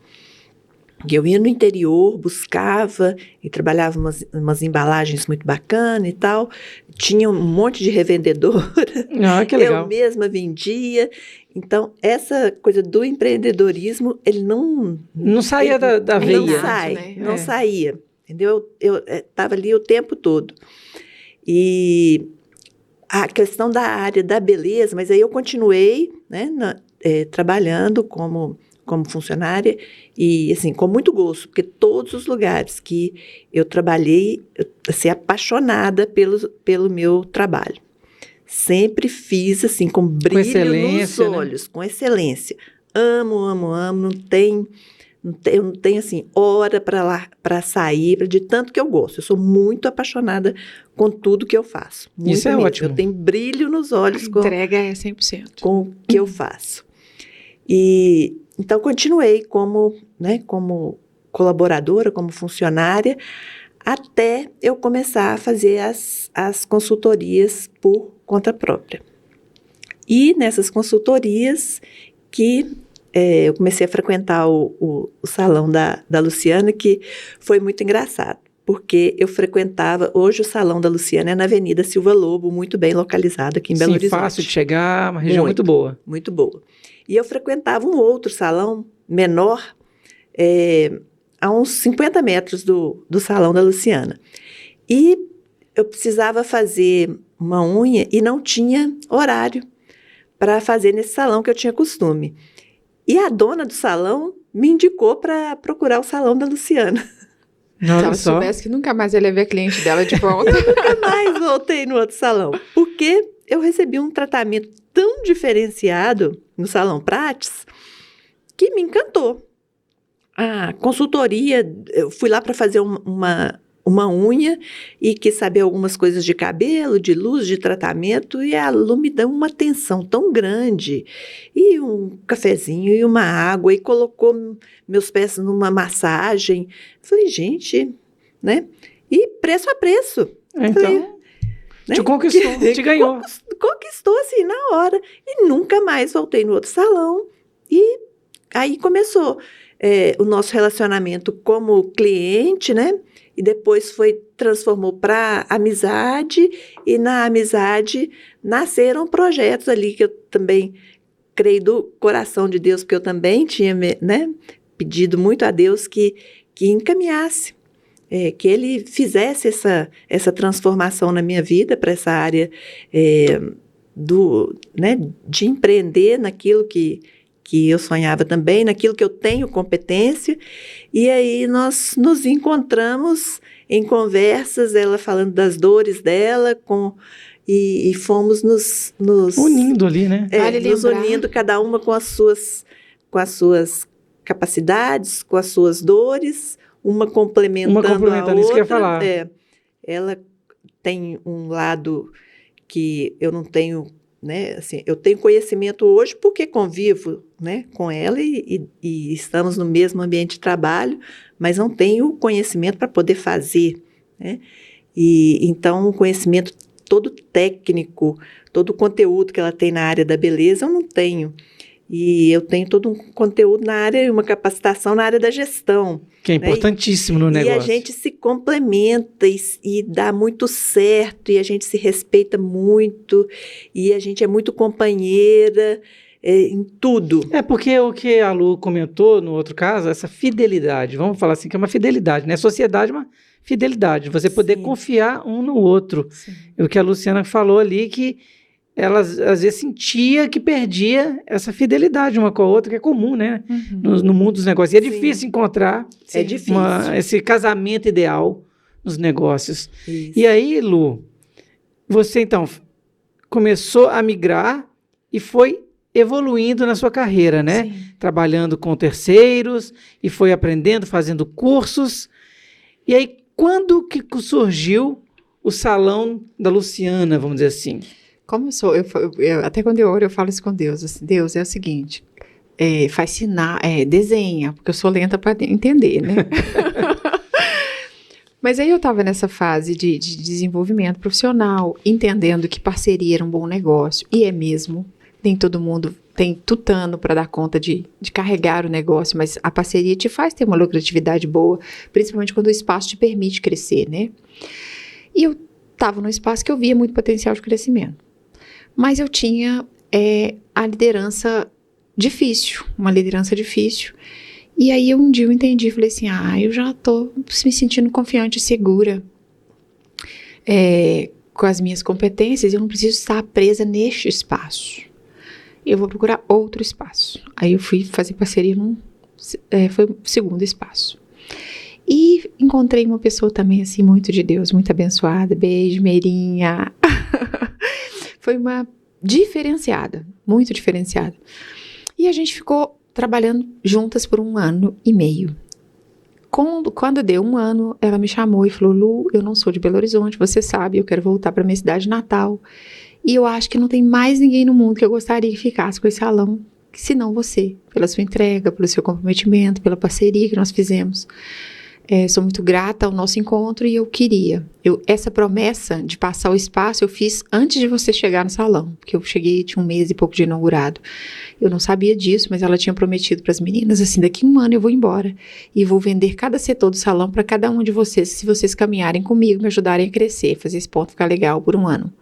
Eu ia no interior, buscava e trabalhava umas embalagens muito bacanas e tal. Tinha um monte de revendedora. Ah, que legal. Eu mesma vendia. Então, essa coisa do empreendedorismo, ele não... Não saía da ele veia. Não sai, né? não saía. Entendeu? Eu estava ali o tempo todo. E a questão da área da beleza, mas aí eu continuei, né, trabalhando como funcionária e, assim, com muito gosto, porque todos os lugares que eu trabalhei, eu assim, apaixonada pelo meu trabalho. Sempre fiz, assim, com brilho nos olhos, com excelência. Amo, amo, amo, eu não tenho, assim, hora para sair, de tanto que eu gosto. Eu sou muito apaixonada com tudo que eu faço. Muito Isso é mesmo. ótimo. Eu tenho brilho nos olhos A entrega é 100%. com o que eu faço. E então continuei como colaboradora, como funcionária, até eu começar a fazer as consultorias por conta própria. E nessas consultorias que eu comecei a frequentar o salão da Luciana, que foi muito engraçado, porque eu frequentava, hoje o salão da Luciana é na Avenida Silva Lobo, muito bem localizado aqui em Belo Horizonte. Fácil de chegar, uma região muito boa. Muito boa. E eu frequentava um outro salão menor, a uns 50 metros do salão da Luciana. E eu precisava fazer uma unha e não tinha horário para fazer nesse salão que eu tinha costume. E a dona do salão me indicou para procurar o salão da Luciana. Se ela soubesse que nunca mais ia levar a cliente dela de volta. Eu nunca mais voltei no outro salão, porque eu recebi um tratamento tão diferenciado no Salão Prates que me encantou. A consultoria, eu fui lá para fazer uma unha e quis saber algumas coisas de cabelo, de luz, de tratamento, e a Lu me deu uma atenção tão grande, e um cafezinho e uma água, e colocou meus pés numa massagem. Falei, gente, né? E preço a preço. Então, falei, né? Te conquistou, te ganhou. Conquistou, assim, na hora. E nunca mais voltei no outro salão. E aí começou o nosso relacionamento como cliente, né? E depois transformou para amizade, e na amizade nasceram projetos ali que eu também creio do coração de Deus, porque eu também tinha, né, pedido muito a Deus que encaminhasse, que Ele fizesse essa transformação na minha vida para essa área né, de empreender naquilo que eu sonhava também, naquilo que eu tenho competência. E aí nós nos encontramos em conversas, ela falando das dores dela, e fomos nos unindo ali, né? Nos unindo, cada uma com as suas capacidades, com as suas dores, uma complementando a outra. Isso que eu ia falar. Ela tem um lado que eu não tenho, né? Assim, eu tenho conhecimento hoje porque convivo, né, com ela e estamos no mesmo ambiente de trabalho, mas não tenho conhecimento para poder fazer, né? E então o conhecimento todo técnico, todo o conteúdo que ela tem na área da beleza, eu não tenho. E eu tenho todo um conteúdo na área, uma capacitação na área da gestão. Que é importantíssimo, né? No negócio. E a gente se complementa e dá muito certo, e a gente se respeita muito, e a gente é muito companheira em tudo. Porque o que a Lu comentou no outro caso, essa fidelidade, vamos falar assim, que é uma fidelidade, né? Sociedade é uma fidelidade, você poder confiar um no outro. Sim. O que a Luciana falou ali, que ela às vezes sentia que perdia essa fidelidade uma com a outra, que é comum, né? No mundo dos negócios. E é difícil encontrar esse casamento ideal nos negócios. Isso. E aí, Lu, você então começou a migrar e foi evoluindo na sua carreira, né? Sim. Trabalhando com terceiros e foi aprendendo, fazendo cursos. E aí, quando que surgiu o Salão da Luciana, vamos dizer assim? Como eu sou, até quando eu oro, eu falo isso com Deus. Assim, Deus, é o seguinte, faz sinal, desenha, porque eu sou lenta para entender, né? Mas aí eu estava nessa fase de desenvolvimento profissional, entendendo que parceria era um bom negócio, e é mesmo. nem todo mundo tem tutano para dar conta de carregar o negócio, mas a parceria te faz ter uma lucratividade boa, principalmente quando o espaço te permite crescer, né? E eu estava num espaço que eu via muito potencial de crescimento. Mas eu tinha a liderança difícil, uma liderança difícil. E aí um dia eu entendi, falei assim, eu já estou me sentindo confiante e segura com as minhas competências, eu não preciso estar presa neste espaço. Eu vou procurar outro espaço. Aí eu fui fazer parceria foi o segundo espaço. E encontrei uma pessoa também, assim, muito de Deus, muito abençoada. Beijo, Meirinha. Foi uma diferenciada, muito diferenciada. E a gente ficou trabalhando juntas por 1 ano e meio. Quando deu 1 ano, ela me chamou e falou, Lu, eu não sou de Belo Horizonte, você sabe, eu quero voltar para minha cidade natal. E eu acho que não tem mais ninguém no mundo que eu gostaria que ficasse com esse salão, senão você, pela sua entrega, pelo seu comprometimento, pela parceria que nós fizemos. Sou muito grata ao nosso encontro e eu queria. Essa promessa de passar o espaço eu fiz antes de você chegar no salão, porque eu cheguei, tinha 1 mês e pouco de inaugurado. Eu não sabia disso, mas ela tinha prometido para as meninas, assim, daqui 1 ano eu vou embora e vou vender cada setor do salão para cada um de vocês, se vocês caminharem comigo, me ajudarem a crescer, fazer esse ponto ficar legal por 1 ano.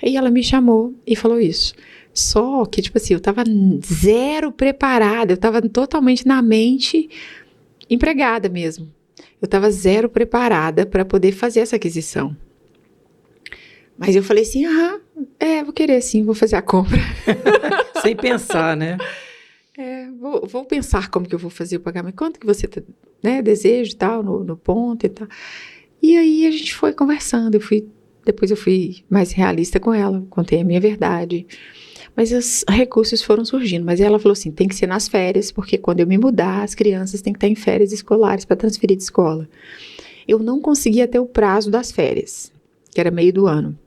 Aí ela me chamou e falou isso. Só que, tipo assim, eu tava zero preparada, eu tava totalmente na mente empregada mesmo. Eu estava zero preparada para poder fazer essa aquisição. Mas eu falei assim, vou querer sim, vou fazer a compra. Sem pensar, né? Vou pensar como que eu vou fazer o pagamento, quanto que você deseja e tal, no ponto e tal. E aí a gente foi conversando, depois eu fui mais realista com ela, contei a minha verdade. Mas os recursos foram surgindo. Mas ela falou assim, tem que ser nas férias, porque quando eu me mudar, as crianças têm que estar em férias escolares para transferir de escola. Eu não conseguia ter o prazo das férias, que era meio do ano.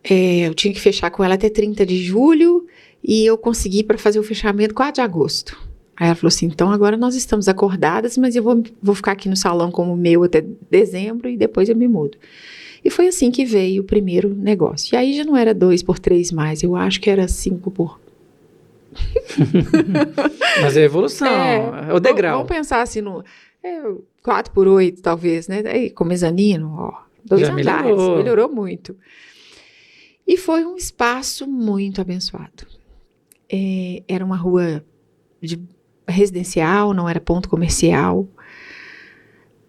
Eu tinha que fechar com ela até 30 de julho e eu consegui para fazer o fechamento 4 de agosto. Aí ela falou assim, então agora nós estamos acordadas, mas eu vou ficar aqui no salão como meu até dezembro e depois eu me mudo. E foi assim que veio o primeiro negócio. E aí já não era 2 por 3 mais, eu acho que era 5 por... Mas é a evolução, é o degrau. Vamos pensar assim, 4 por 8 talvez, né? Aí, com mezanino, 2 já andares, melhorou muito. E foi um espaço muito abençoado. Era uma rua residencial, não era ponto comercial.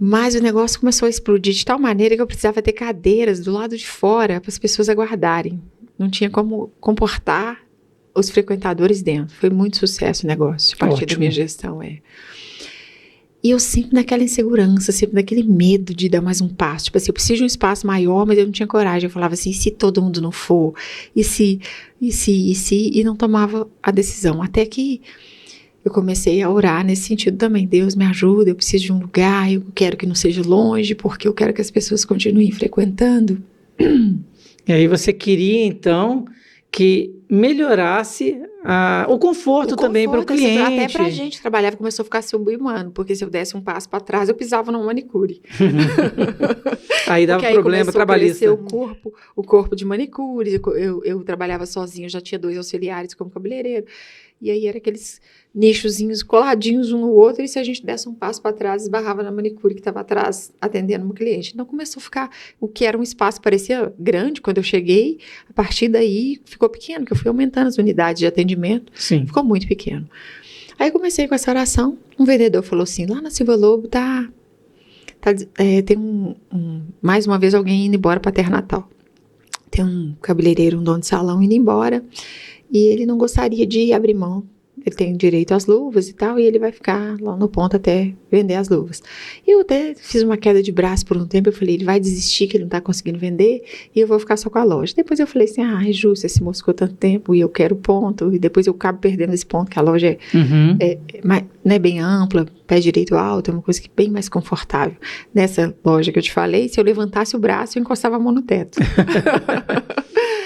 Mas o negócio começou a explodir de tal maneira que eu precisava ter cadeiras do lado de fora para as pessoas aguardarem. Não tinha como comportar os frequentadores dentro. Foi muito sucesso o negócio, a partir da minha gestão. E eu sempre naquela insegurança, sempre naquele medo de dar mais um passo. Tipo assim, eu preciso de um espaço maior, mas eu não tinha coragem. Eu falava assim, e se todo mundo não for? E se? E não tomava a decisão. Até que eu comecei a orar nesse sentido também. Deus me ajuda, eu preciso de um lugar, eu quero que não seja longe, porque eu quero que as pessoas continuem frequentando. E aí você queria, então, que melhorasse o conforto também para o cliente. Até para a gente trabalhava, começou a ficar subhumano, porque se eu desse um passo para trás, eu pisava numa manicure. Aí dava problema trabalhista. O corpo de manicure, eu trabalhava sozinha, já tinha 2 auxiliares como cabeleireiro, e aí era aqueles nichozinhos coladinhos um no outro, e se a gente desse um passo para trás, esbarrava na manicure que estava atrás, atendendo uma cliente. Então começou a ficar, o que era um espaço parecia grande quando eu cheguei, a partir daí ficou pequeno, porque eu fui aumentando as unidades de atendimento. Sim. Ficou muito pequeno. Aí comecei com essa oração, um vendedor falou assim, lá na Silva Lobo tem mais uma vez alguém indo embora para Terra Natal. Tem um cabeleireiro, um dono de salão indo embora, e ele não gostaria de abrir mão. Ele tem direito às luvas e tal, e ele vai ficar lá no ponto até vender as luvas. Eu até fiz uma queda de braço por um tempo, eu falei, ele vai desistir que ele não está conseguindo vender, e eu vou ficar só com a loja. Depois eu falei assim, é justo, esse moço ficou tanto tempo, e eu quero ponto, e depois eu acabo perdendo esse ponto, que a loja não é bem ampla, pé direito alto, é uma coisa que é bem mais confortável. Nessa loja que eu te falei, se eu levantasse o braço, eu encostava a mão no teto.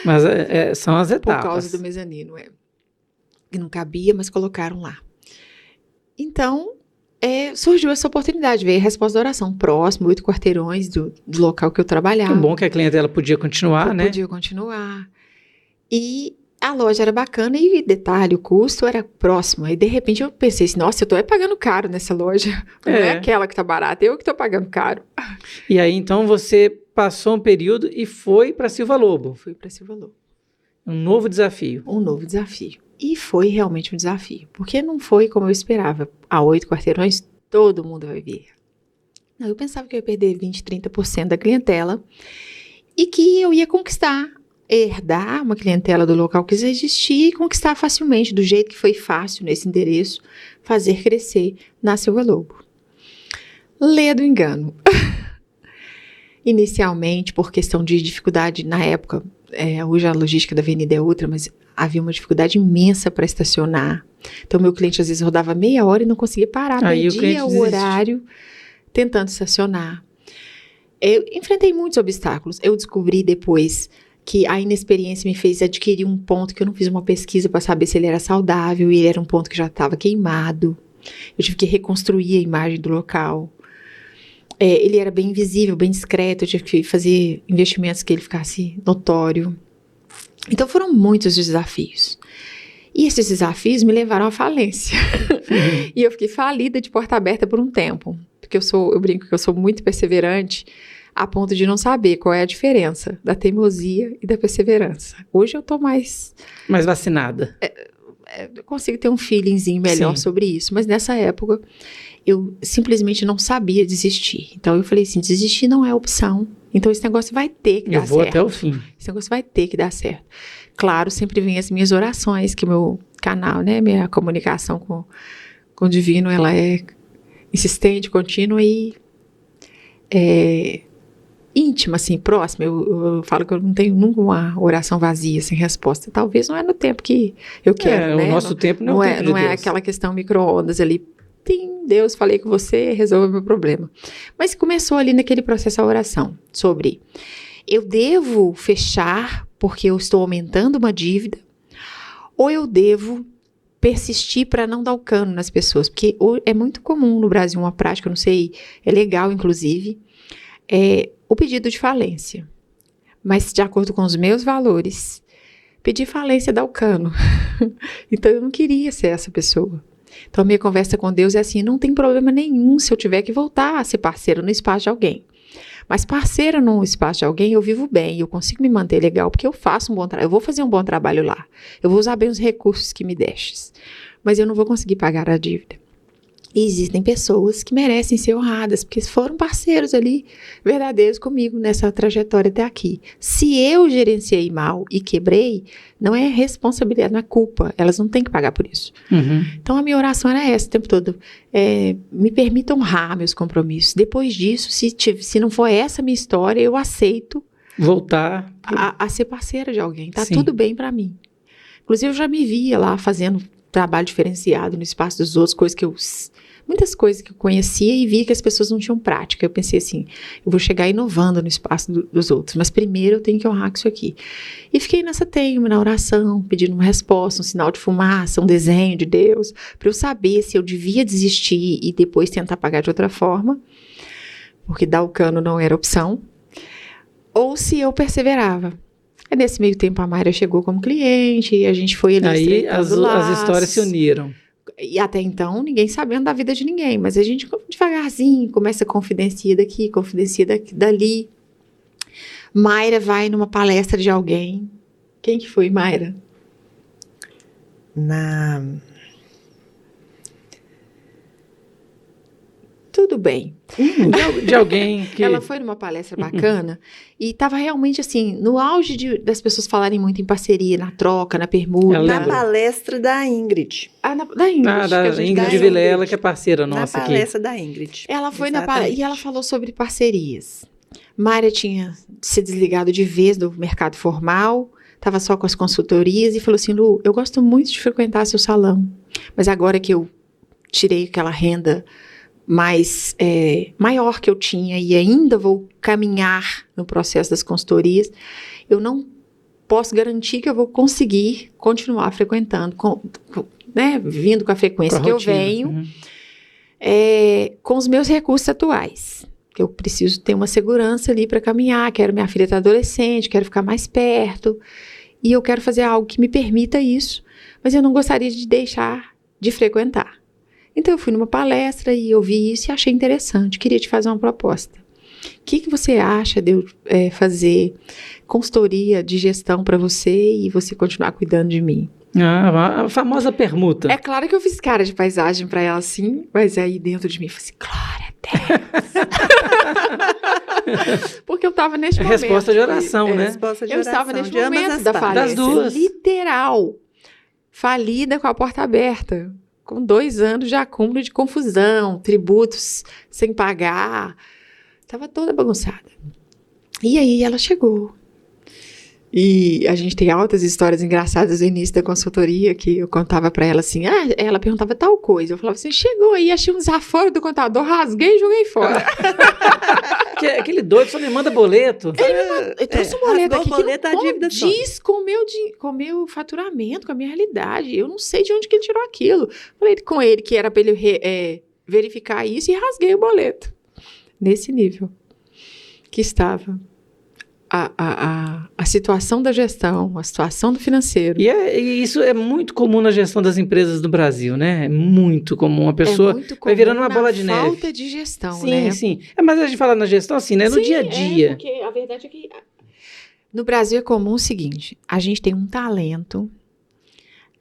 Mas são as etapas. Por causa do mezanino, que não cabia, mas colocaram lá. Então, surgiu essa oportunidade, veio a resposta da oração, próximo, 8 quarteirões do local que eu trabalhava. Que bom que a clientela podia continuar, né? Podia continuar. E a loja era bacana e, detalhe, o custo era próximo. Aí, de repente, eu pensei assim, nossa, eu tô pagando caro nessa loja. Não é aquela que tá barata, eu que tô pagando caro. E aí, então, você passou um período e foi para Silva Lobo. Fui para Silva Lobo. Um novo desafio. Um novo desafio. E foi realmente um desafio. Porque não foi como eu esperava. A 8 quarteirões, todo mundo vai vir. Não, eu pensava que eu ia perder 20, 30% da clientela. E que eu ia conquistar, herdar uma clientela do local que já existia e conquistar facilmente, do jeito que foi fácil nesse endereço, fazer crescer na Silva Lobo. Lê do engano. Inicialmente, por questão de dificuldade na época, hoje a logística da avenida é outra, mas havia uma dificuldade imensa para estacionar. Então, meu cliente às vezes rodava meia hora e não conseguia parar, perdia o horário tentando estacionar. Eu enfrentei muitos obstáculos. Eu descobri depois que a inexperiência me fez adquirir um ponto que eu não fiz uma pesquisa para saber se ele era saudável e ele era um ponto que já estava queimado. Eu tive que reconstruir a imagem do local. Ele era bem visível, bem discreto. Eu tive que fazer investimentos que ele ficasse notório. Então foram muitos desafios. E esses desafios me levaram à falência. E eu fiquei falida de porta aberta por um tempo. Porque eu brinco que eu sou muito perseverante, a ponto de não saber qual é a diferença da teimosia e da perseverança. Hoje eu estou mais vacinada. Eu consigo ter um feelingzinho melhor sobre isso. Mas nessa época, eu simplesmente não sabia desistir. Então eu falei assim, desistir não é opção. Então esse negócio vai ter que dar certo. Eu vou até o fim. Esse negócio vai ter que dar certo. Claro, sempre vem as minhas orações, que o meu canal, né, minha comunicação com o divino, ela é insistente, contínua e íntima, assim, próxima. Eu falo que eu não tenho nunca uma oração vazia, sem resposta. Talvez não é no tempo que eu quero, né? O nosso tempo não é o tempo de Deus. Não é aquela questão micro-ondas ali. Tem Deus, falei com você, resolve o meu problema. Mas começou ali naquele processo a oração sobre eu devo fechar porque eu estou aumentando uma dívida ou eu devo persistir para não dar o cano nas pessoas, porque é muito comum no Brasil uma prática, eu não sei, é legal inclusive, o pedido de falência, mas de acordo com os meus valores, pedir falência dá o cano, então eu não queria ser essa pessoa. Então a minha conversa com Deus é assim, não tem problema nenhum se eu tiver que voltar a ser parceiro no espaço de alguém. Mas parceira num espaço de alguém, eu vivo bem, eu consigo me manter legal, porque eu faço um bom trabalho, eu vou fazer um bom trabalho lá. Eu vou usar bem os recursos que me destes. Mas eu não vou conseguir pagar a dívida. E existem pessoas que merecem ser honradas, porque foram parceiros ali, verdadeiros comigo nessa trajetória até aqui. Se eu gerenciei mal e quebrei, não é responsabilidade, não é culpa. Elas não têm que pagar por isso. Uhum. Então, a minha oração era essa o tempo todo. Me permita honrar meus compromissos. Depois disso, se não for essa minha história, eu aceito voltar a ser parceira de alguém. Tá tudo bem para mim. Inclusive, eu já me via lá fazendo trabalho diferenciado no espaço dos outros, muitas coisas que eu conhecia e via que as pessoas não tinham prática. Eu pensei assim, eu vou chegar inovando no espaço dos outros, mas primeiro eu tenho que honrar com isso aqui. E fiquei nessa teima, na oração, pedindo uma resposta, um sinal de fumaça, um desenho de Deus, para eu saber se eu devia desistir e depois tentar pagar de outra forma, porque dar o cano não era opção, ou se eu perseverava. Nesse meio tempo a Mayra chegou como cliente e a gente foi ali aí as histórias se uniram. E até então ninguém sabendo da vida de ninguém, mas a gente devagarzinho começa a confidenciar daqui, dali. Mayra vai numa palestra de alguém. Quem que foi, Mayra? Tudo bem. De alguém que... Ela foi numa palestra bacana e estava realmente assim, no auge das pessoas falarem muito em parceria, na troca, na permuta. Na palestra da Ingrid. Da Ingrid. Da Ingrid Vilela, que é parceira nossa aqui. Na palestra da Ingrid. Ela foi na palestra e ela falou sobre parcerias. Mayra tinha se desligado de vez do mercado formal, estava só com as consultorias e falou assim, Lu, eu gosto muito de frequentar seu salão, mas agora que eu tirei aquela renda maior que eu tinha e ainda vou caminhar no processo das consultorias, eu não posso garantir que eu vou conseguir continuar frequentando, vindo com a frequência que eu venho, com os meus recursos atuais. Eu preciso ter uma segurança ali para caminhar, quero minha filha estar adolescente, quero ficar mais perto. e eu quero fazer algo que me permita isso, mas eu não gostaria de deixar de frequentar. Então eu fui numa palestra e eu vi isso e achei interessante, queria te fazer uma proposta. O que você acha de eu fazer consultoria de gestão para você e você continuar cuidando de mim? A famosa permuta. É claro que eu fiz cara de paisagem para ela assim, mas aí dentro de mim eu falei assim, glória a Deus. Porque eu estava neste momento. Resposta de oração, né? Resposta de Eu oração, estava neste de ambas momento as da partes. falência. Das duas. Literal. Falida com a porta aberta. Com 2 anos de acúmulo de confusão, tributos sem pagar. Estava toda bagunçada. E aí ela chegou. E a gente tem altas histórias engraçadas no início da consultoria, que eu contava para ela assim, ela perguntava tal coisa. Eu falava assim, chegou aí, achei um desaforo do contador, rasguei e joguei fora. Aquele doido só me manda boleto. Ele trouxe um boleto aqui boleto, que a dívida não diz com o meu faturamento, com a minha realidade. Eu não sei de onde que ele tirou aquilo. Falei com ele que era para ele verificar isso e rasguei o boleto. Nesse nível que estava a situação da gestão, a situação do financeiro. E isso é muito comum na gestão das empresas do Brasil, né? É muito comum. A pessoa vai virando uma bola de neve. Falta de gestão, sim, né? Sim. Mas a gente fala na gestão assim, né? No dia a dia. Porque a verdade é que no Brasil é comum o seguinte, a gente tem um talento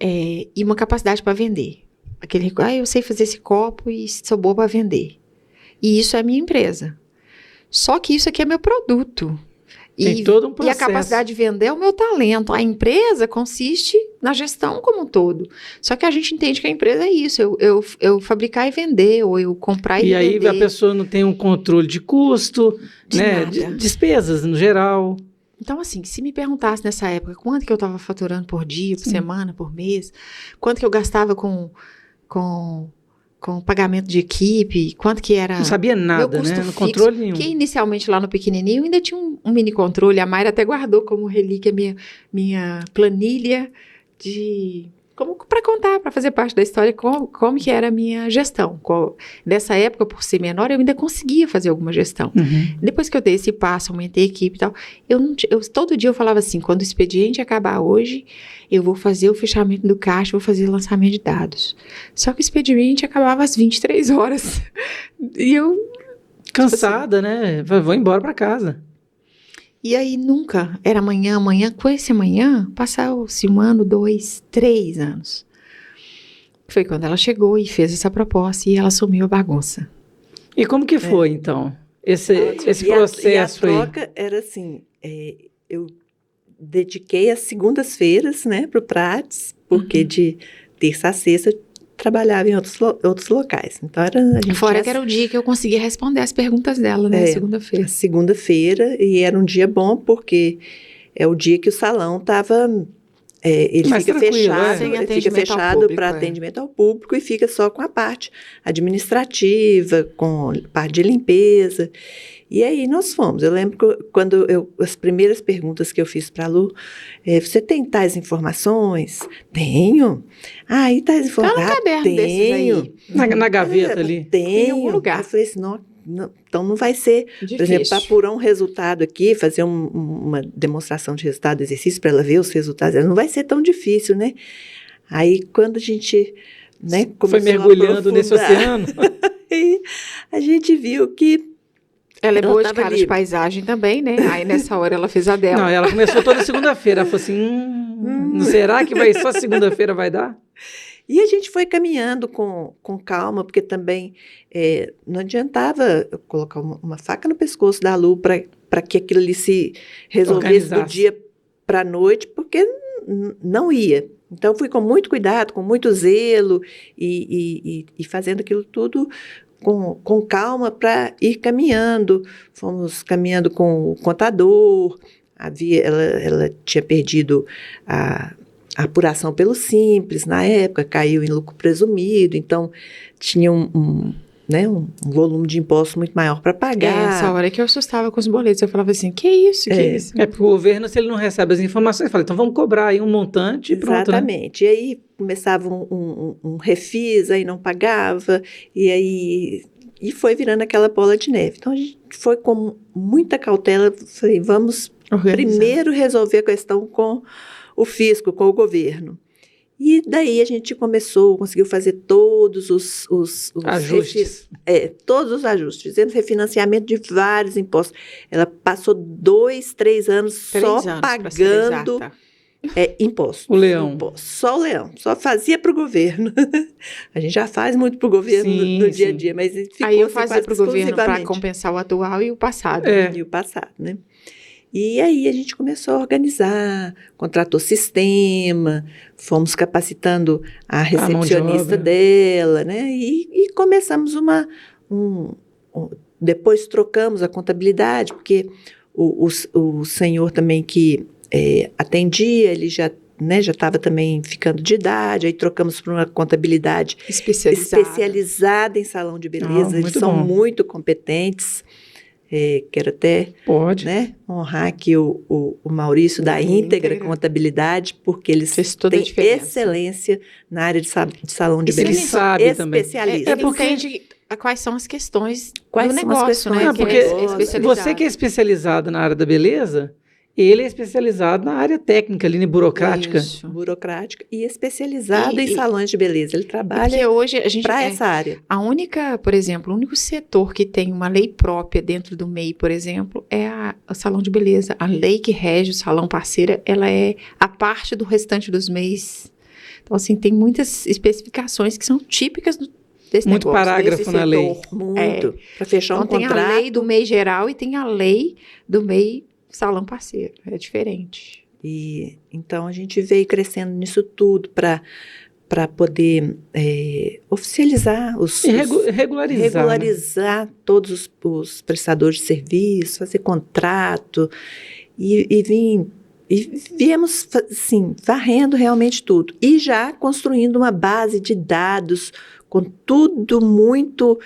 e uma capacidade para vender. Eu sei fazer esse copo e sou boa para vender. E isso é a minha empresa. Só que isso aqui é meu produto. Tem todo um e processo. a capacidade de vender é o meu talento. A empresa consiste na gestão como um todo. Só que a gente entende que a empresa é isso. Eu fabricar e vender, ou eu comprar e vender. E aí a pessoa não tem um controle de custo, né? Despesas no geral. Então, assim, se me perguntasse nessa época quanto que eu estava faturando por dia, por semana, por mês, quanto que eu gastava com pagamento de equipe, quanto que era... Não sabia nada, meu custo né? No fixo, controle nenhum. Que inicialmente lá no pequenininho ainda tinha um mini controle. A Mayra até guardou como relíquia minha planilha para contar, para fazer parte da história, como que era a minha gestão. Nessa época, por ser menor, eu ainda conseguia fazer alguma gestão. Uhum. Depois que eu dei esse passo, aumentei a equipe e tal, todo dia eu falava assim, quando o expediente acabar hoje, eu vou fazer o fechamento do caixa, vou fazer o lançamento de dados. Só que o expediente acabava às 23 horas. E eu... Cansada, tipo assim, né? Vou embora para casa. E aí nunca, era amanhã, com esse amanhã, passaram-se 1 ano, 2, 3 anos. Foi quando ela chegou e fez essa proposta e ela assumiu a bagunça. E como que foi, então, esse processo aí? A troca era assim, eu dediquei as segundas-feiras, né, para o Prates, porque de terça a sexta eu trabalhava em outros locais. Então, que era o dia que eu conseguia responder as perguntas dela, né? Segunda-feira. Segunda-feira, e era um dia bom, porque é o dia que o salão estava... ele fica fechado para atendimento ao público e fica só com a parte administrativa, com a parte de limpeza. E aí nós fomos. Eu lembro que as primeiras perguntas que eu fiz para a Lu, você tem tais informações? Tenho. E tais informações? Tá no caderno desses aí. Na gaveta ali. Tenho. Em algum lugar. Eu falei assim, não, então não vai ser, difícil. Por exemplo, para apurar um resultado aqui, fazer uma demonstração de resultado do exercício para ela ver os resultados, não vai ser tão difícil, né? Aí quando a gente, né, foi mergulhando nesse oceano, aí a gente viu que ela é boa de cara de paisagem também, né? Aí nessa hora ela fez a dela. Não, ela começou toda segunda-feira. Ela falou assim, será que só segunda-feira vai dar? E a gente foi caminhando com calma, porque também não adiantava eu colocar uma faca no pescoço da Lu para que aquilo ali se resolvesse do dia para a noite, porque não ia. Então, fui com muito cuidado, com muito zelo e fazendo aquilo tudo com calma para ir caminhando. Fomos caminhando com o contador, ela tinha perdido a apuração pelo Simples na época, caiu em lucro presumido, então tinha um volume de impostos muito maior para pagar. Essa hora que eu assustava com os boletos, eu falava assim, que isso? Porque o governo, se ele não recebe as informações, fala, então vamos cobrar aí um montante e pronto. Exatamente, né? E aí começava um refis, aí não pagava, e foi virando aquela bola de neve. Então a gente foi com muita cautela, falei, vamos primeiro resolver a questão com o fisco, com o governo. E daí a gente conseguiu fazer todos os ajustes. Todos os ajustes. Fizemos refinanciamento de vários impostos. Ela passou 2, 3 anos só pagando imposto. O leão. Só o leão. Só fazia para o governo. A gente já faz muito para o governo no dia a dia, mas ficou aí eu fazia para o governo para compensar o atual e o passado. E o passado, né? E aí a gente começou a organizar, contratou sistema, fomos capacitando a recepcionista dela, né? E começamos depois trocamos a contabilidade, porque o senhor também que atendia, ele já estava também ficando de idade, aí trocamos para uma contabilidade especializada em salão de beleza. Eles são muito competentes. Quero até honrar aqui o Maurício da Íntegra Contabilidade, porque eles têm excelência na área de salão de beleza. Ele sabe também. Especialista. Porque entende quais são as questões do negócio, né? Não, porque você que é especializado na área da beleza, ele é especializado na área técnica, ali, burocrática. Isso. Burocrática e especializado em salões de beleza. Ele trabalha para essa área. A única, por exemplo, o único setor que tem uma lei própria dentro do MEI, por exemplo, é o salão de beleza. A lei que rege o salão parceira, ela é a parte do restante dos MEIs. Então, assim, tem muitas especificações que são típicas desse muito negócio, parágrafo na lei. Muito. Para fechar um contrato. Tem a lei do MEI geral e tem a lei do MEI salão parceiro, é diferente. E então a gente veio crescendo nisso tudo para poder oficializar regularizar todos os prestadores de serviço, fazer contrato e viemos assim, varrendo realmente tudo e já construindo uma base de dados com tudo muito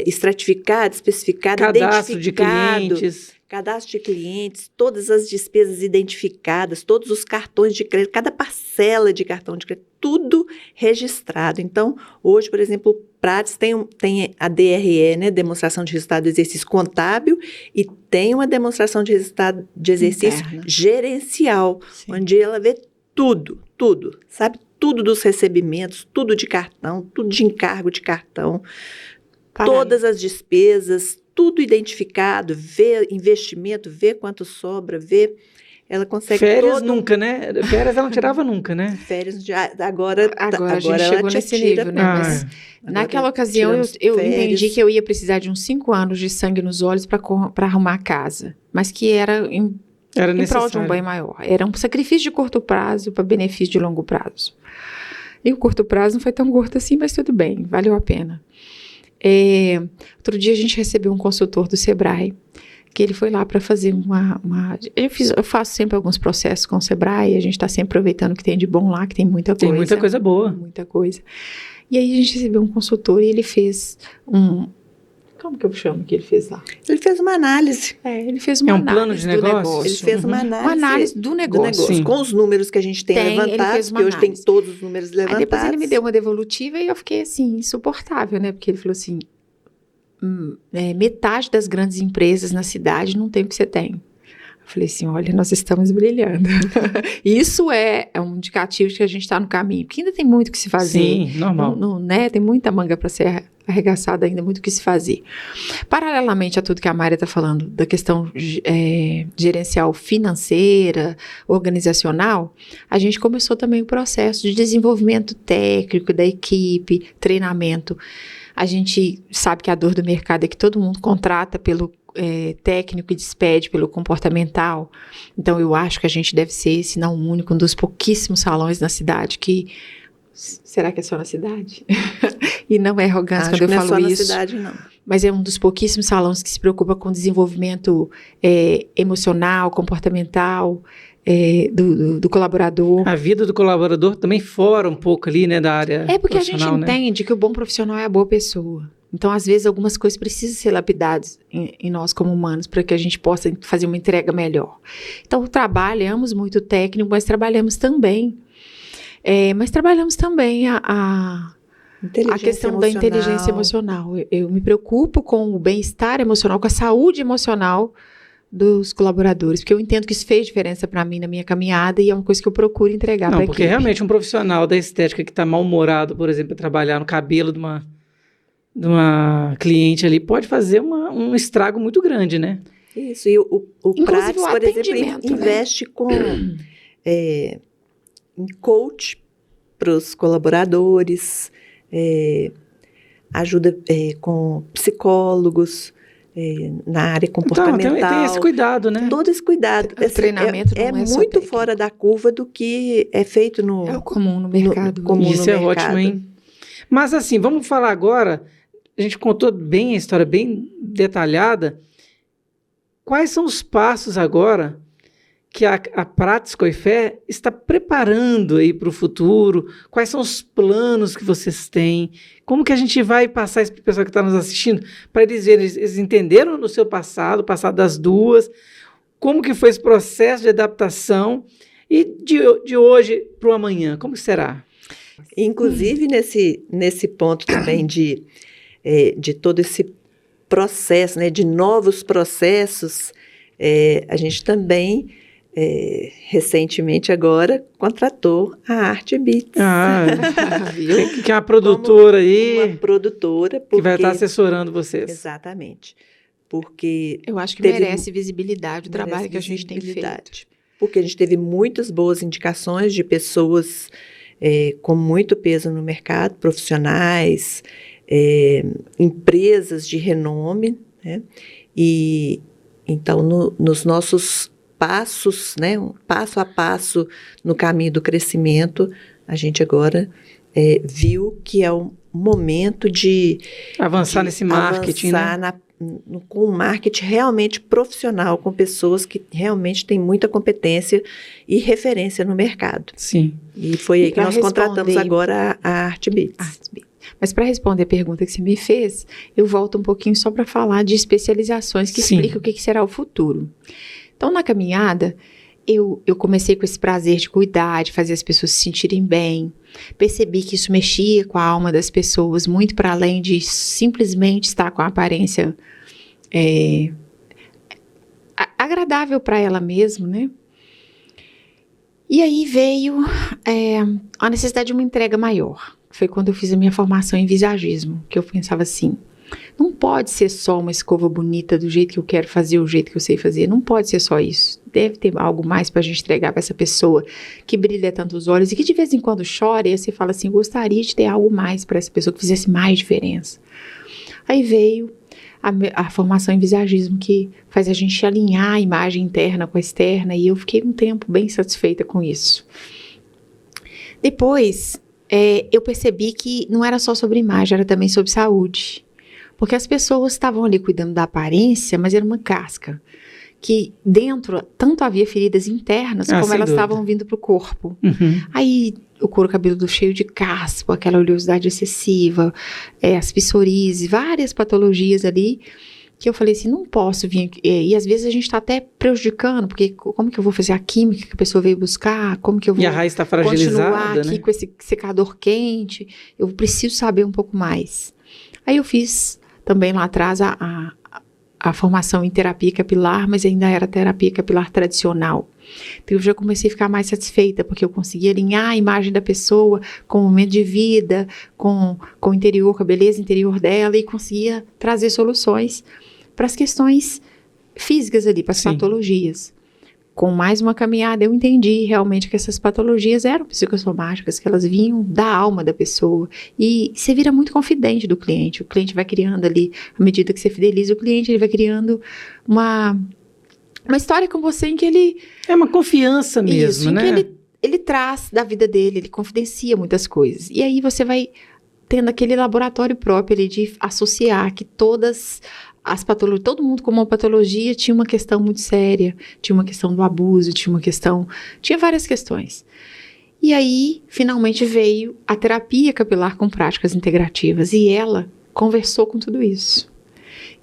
estratificado, especificado, cadastro de clientes. Cadastro de clientes, todas as despesas identificadas, todos os cartões de crédito, cada parcela de cartão de crédito, tudo registrado. Então, hoje, por exemplo, o Prates tem a DRE, né, demonstração de resultado do exercício contábil, e tem uma demonstração de resultado de exercício gerencial, sim, onde ela vê tudo, sabe? Tudo dos recebimentos, tudo de cartão, tudo de encargo de cartão, todas as despesas, tudo identificado, vê investimento, vê quanto sobra, ela consegue férias nunca, né? Férias ela não tirava nunca, né? Férias, agora a gente chegou nesse nível, né? Mas naquela ocasião eu entendi que eu ia precisar de uns 5 anos de sangue nos olhos para arrumar a casa, mas que era em prol de um bem maior. Era um sacrifício de curto prazo para benefício de longo prazo. E o curto prazo não foi tão curto assim, mas tudo bem, valeu a pena. Outro dia a gente recebeu um consultor do Sebrae, que ele foi lá para fazer eu faço sempre alguns processos com o Sebrae, a gente está sempre aproveitando o que tem de bom lá, que tem muita coisa. Tem muita coisa boa. Muita coisa. E aí a gente recebeu um consultor e ele fez como que eu chamo que ele fez lá? Ele fez uma análise. Ele fez uma análise plano de negócio. Ele fez uma análise do negócio. Com os números que a gente tem levantados, que hoje tem todos os números levantados. Aí depois ele me deu uma devolutiva e eu fiquei assim, insuportável, né? Porque ele falou assim, metade das grandes empresas na cidade não tem o que você tem. Eu falei assim, olha, nós estamos brilhando. Isso é um indicativo de que a gente está no caminho, porque ainda tem muito o que se fazer. Sim, normal. Né? Tem muita manga para ser arregaçada ainda, muito o que se fazer. Paralelamente a tudo que a Mária está falando, da questão gerencial financeira, organizacional, a gente começou também o processo de desenvolvimento técnico da equipe, treinamento. A gente sabe que a dor do mercado é que todo mundo contrata pelo técnico e despede pelo comportamental. Então, eu acho que a gente deve ser, se não o único, um dos pouquíssimos salões na cidade que... Será que é só na cidade? E não é arrogância quando eu falo isso. Não é só na cidade, não. Mas é um dos pouquíssimos salões que se preocupa com o desenvolvimento emocional, comportamental, do colaborador. A vida do colaborador também fora um pouco ali, né, da área porque a gente entende que o bom profissional é a boa pessoa. Então, às vezes, algumas coisas precisam ser lapidadas em nós como humanos para que a gente possa fazer uma entrega melhor. Então, trabalhamos muito técnico, mas trabalhamos também a questão da inteligência emocional. Eu me preocupo com o bem-estar emocional, com a saúde emocional dos colaboradores, porque eu entendo que isso fez diferença para mim na minha caminhada e é uma coisa que eu procuro entregar para a equipe. Não, porque realmente um profissional da estética que está mal-humorado, por exemplo, para trabalhar no cabelo de uma cliente ali, pode fazer um estrago muito grande, né? Isso, e o Prates, por exemplo, investe em coach para os colaboradores, ajuda com psicólogos, na área comportamental. Então, tem esse cuidado, né? Todo esse cuidado. O treinamento não é muito técnica. fora da curva do que é feito no... É o comum no mercado. Isso é ótimo, hein? Mas assim, vamos falar agora, a gente contou bem a história, bem detalhada. Quais são os passos agora que a Prates Coifé está preparando aí para o futuro? Quais são os planos que vocês têm? Como que a gente vai passar isso para o pessoal que está nos assistindo? Para eles verem, eles entenderam no seu passado, o passado das duas, como que foi esse processo de adaptação e de hoje para o amanhã, como será? Inclusive, nesse ponto também de todo esse processo, né, de novos processos, a gente também... recentemente agora contratou a Art Beats. Que é uma produtora aí. Uma produtora. Que vai estar assessorando vocês. Exatamente. Porque eu acho que merece visibilidade o trabalho que a gente tem feito. Porque a gente teve muitas boas indicações de pessoas com muito peso no mercado, profissionais, empresas de renome, né? E então nos nossos passos, né, passo a passo no caminho do crescimento, a gente agora viu que é o momento de avançar nesse marketing, avançar, né? Com um marketing realmente profissional, com pessoas que realmente têm muita competência e referência no mercado. Sim. E foi aí que nós contratamos agora a Art Beats. Mas para responder a pergunta que você me fez, eu volto um pouquinho só para falar de especializações que explicam o que será o futuro. Então, na caminhada, eu comecei com esse prazer de cuidar, de fazer as pessoas se sentirem bem. Percebi que isso mexia com a alma das pessoas, muito para além de simplesmente estar com a aparência agradável para ela mesma, né? E aí veio a necessidade de uma entrega maior. Foi quando eu fiz a minha formação em visagismo, que eu pensava assim... Não pode ser só uma escova bonita do jeito que eu quero fazer, o jeito que eu sei fazer. Não pode ser só isso. Deve ter algo mais para a gente entregar para essa pessoa que brilha tanto os olhos e que de vez em quando chora. E aí você fala assim, gostaria de ter algo mais para essa pessoa que fizesse mais diferença. Aí veio a formação em visagismo, que faz a gente alinhar a imagem interna com a externa. E eu fiquei um tempo bem satisfeita com isso. Depois, eu percebi que não era só sobre imagem, era também sobre saúde. Porque as pessoas estavam ali cuidando da aparência, mas era uma casca. Que dentro, tanto havia feridas internas, como elas estavam vindo para o corpo. Uhum. Aí, o couro cabeludo cheio de caspa, aquela oleosidade excessiva, as psoríase, várias patologias ali, que eu falei assim, não posso vir... E às vezes a gente está até prejudicando, porque como que eu vou fazer a química que a pessoa veio buscar? Como que eu vou e a raiz está fragilizada, continuar aqui, né? Com esse secador quente? Eu preciso saber um pouco mais. Aí eu fiz... Também lá atrás a formação em terapia capilar, mas ainda era terapia capilar tradicional. Então eu já comecei a ficar mais satisfeita, porque eu conseguia alinhar a imagem da pessoa com o momento de vida, com o interior, com a beleza interior dela, e conseguia trazer soluções para as questões físicas ali, para as patologias. Com mais uma caminhada, eu entendi realmente que essas patologias eram psicossomáticas, que elas vinham da alma da pessoa. E você vira muito confidente do cliente. O cliente vai criando ali, à medida que você fideliza o cliente, ele vai criando uma história com você em que ele... É uma confiança mesmo, né? Em que ele traz da vida dele, ele confidencia muitas coisas. E aí você vai tendo aquele laboratório próprio ali de associar que todas... As patologias, todo mundo com uma patologia tinha uma questão muito séria, tinha uma questão do abuso, tinha várias questões. E aí, finalmente veio a terapia capilar com práticas integrativas, e ela conversou com tudo isso.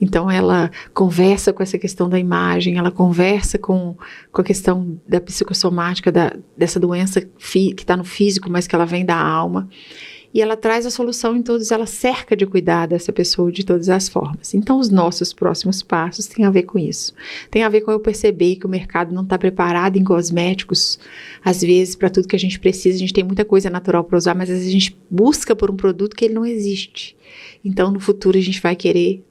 Então, ela conversa com essa questão da imagem, ela conversa com a questão da psicossomática, dessa doença que está no físico, mas que ela vem da alma. e ela traz a solução em todos, ela cerca de cuidar dessa pessoa de todas as formas. Então, os nossos próximos passos têm a ver com isso. Tem a ver com eu perceber que o mercado não está preparado em cosméticos, às vezes, para tudo que a gente precisa. A gente tem muita coisa natural para usar, mas às vezes a gente busca por um produto que ele não existe. Então, no futuro, a gente vai querer...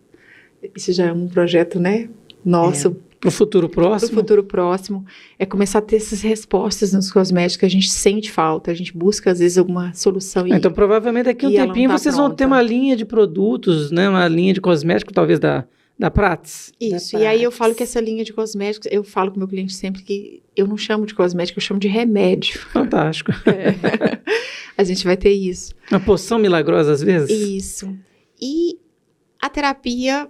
Isso já é um projeto, né? Nosso. Para o futuro próximo? Para o futuro próximo, é começar a ter essas respostas nos cosméticos que a gente sente falta, a gente busca às vezes alguma solução. Então, provavelmente daqui a um tempinho vocês vão ter uma linha de produtos, né? Uma linha de cosmético, talvez da Prats. Isso, e aí eu falo que essa linha de cosméticos, eu falo com o meu cliente sempre que eu não chamo de cosmético, eu chamo de remédio. Fantástico. A gente vai ter isso. Uma poção milagrosa às vezes? Isso. E a terapia...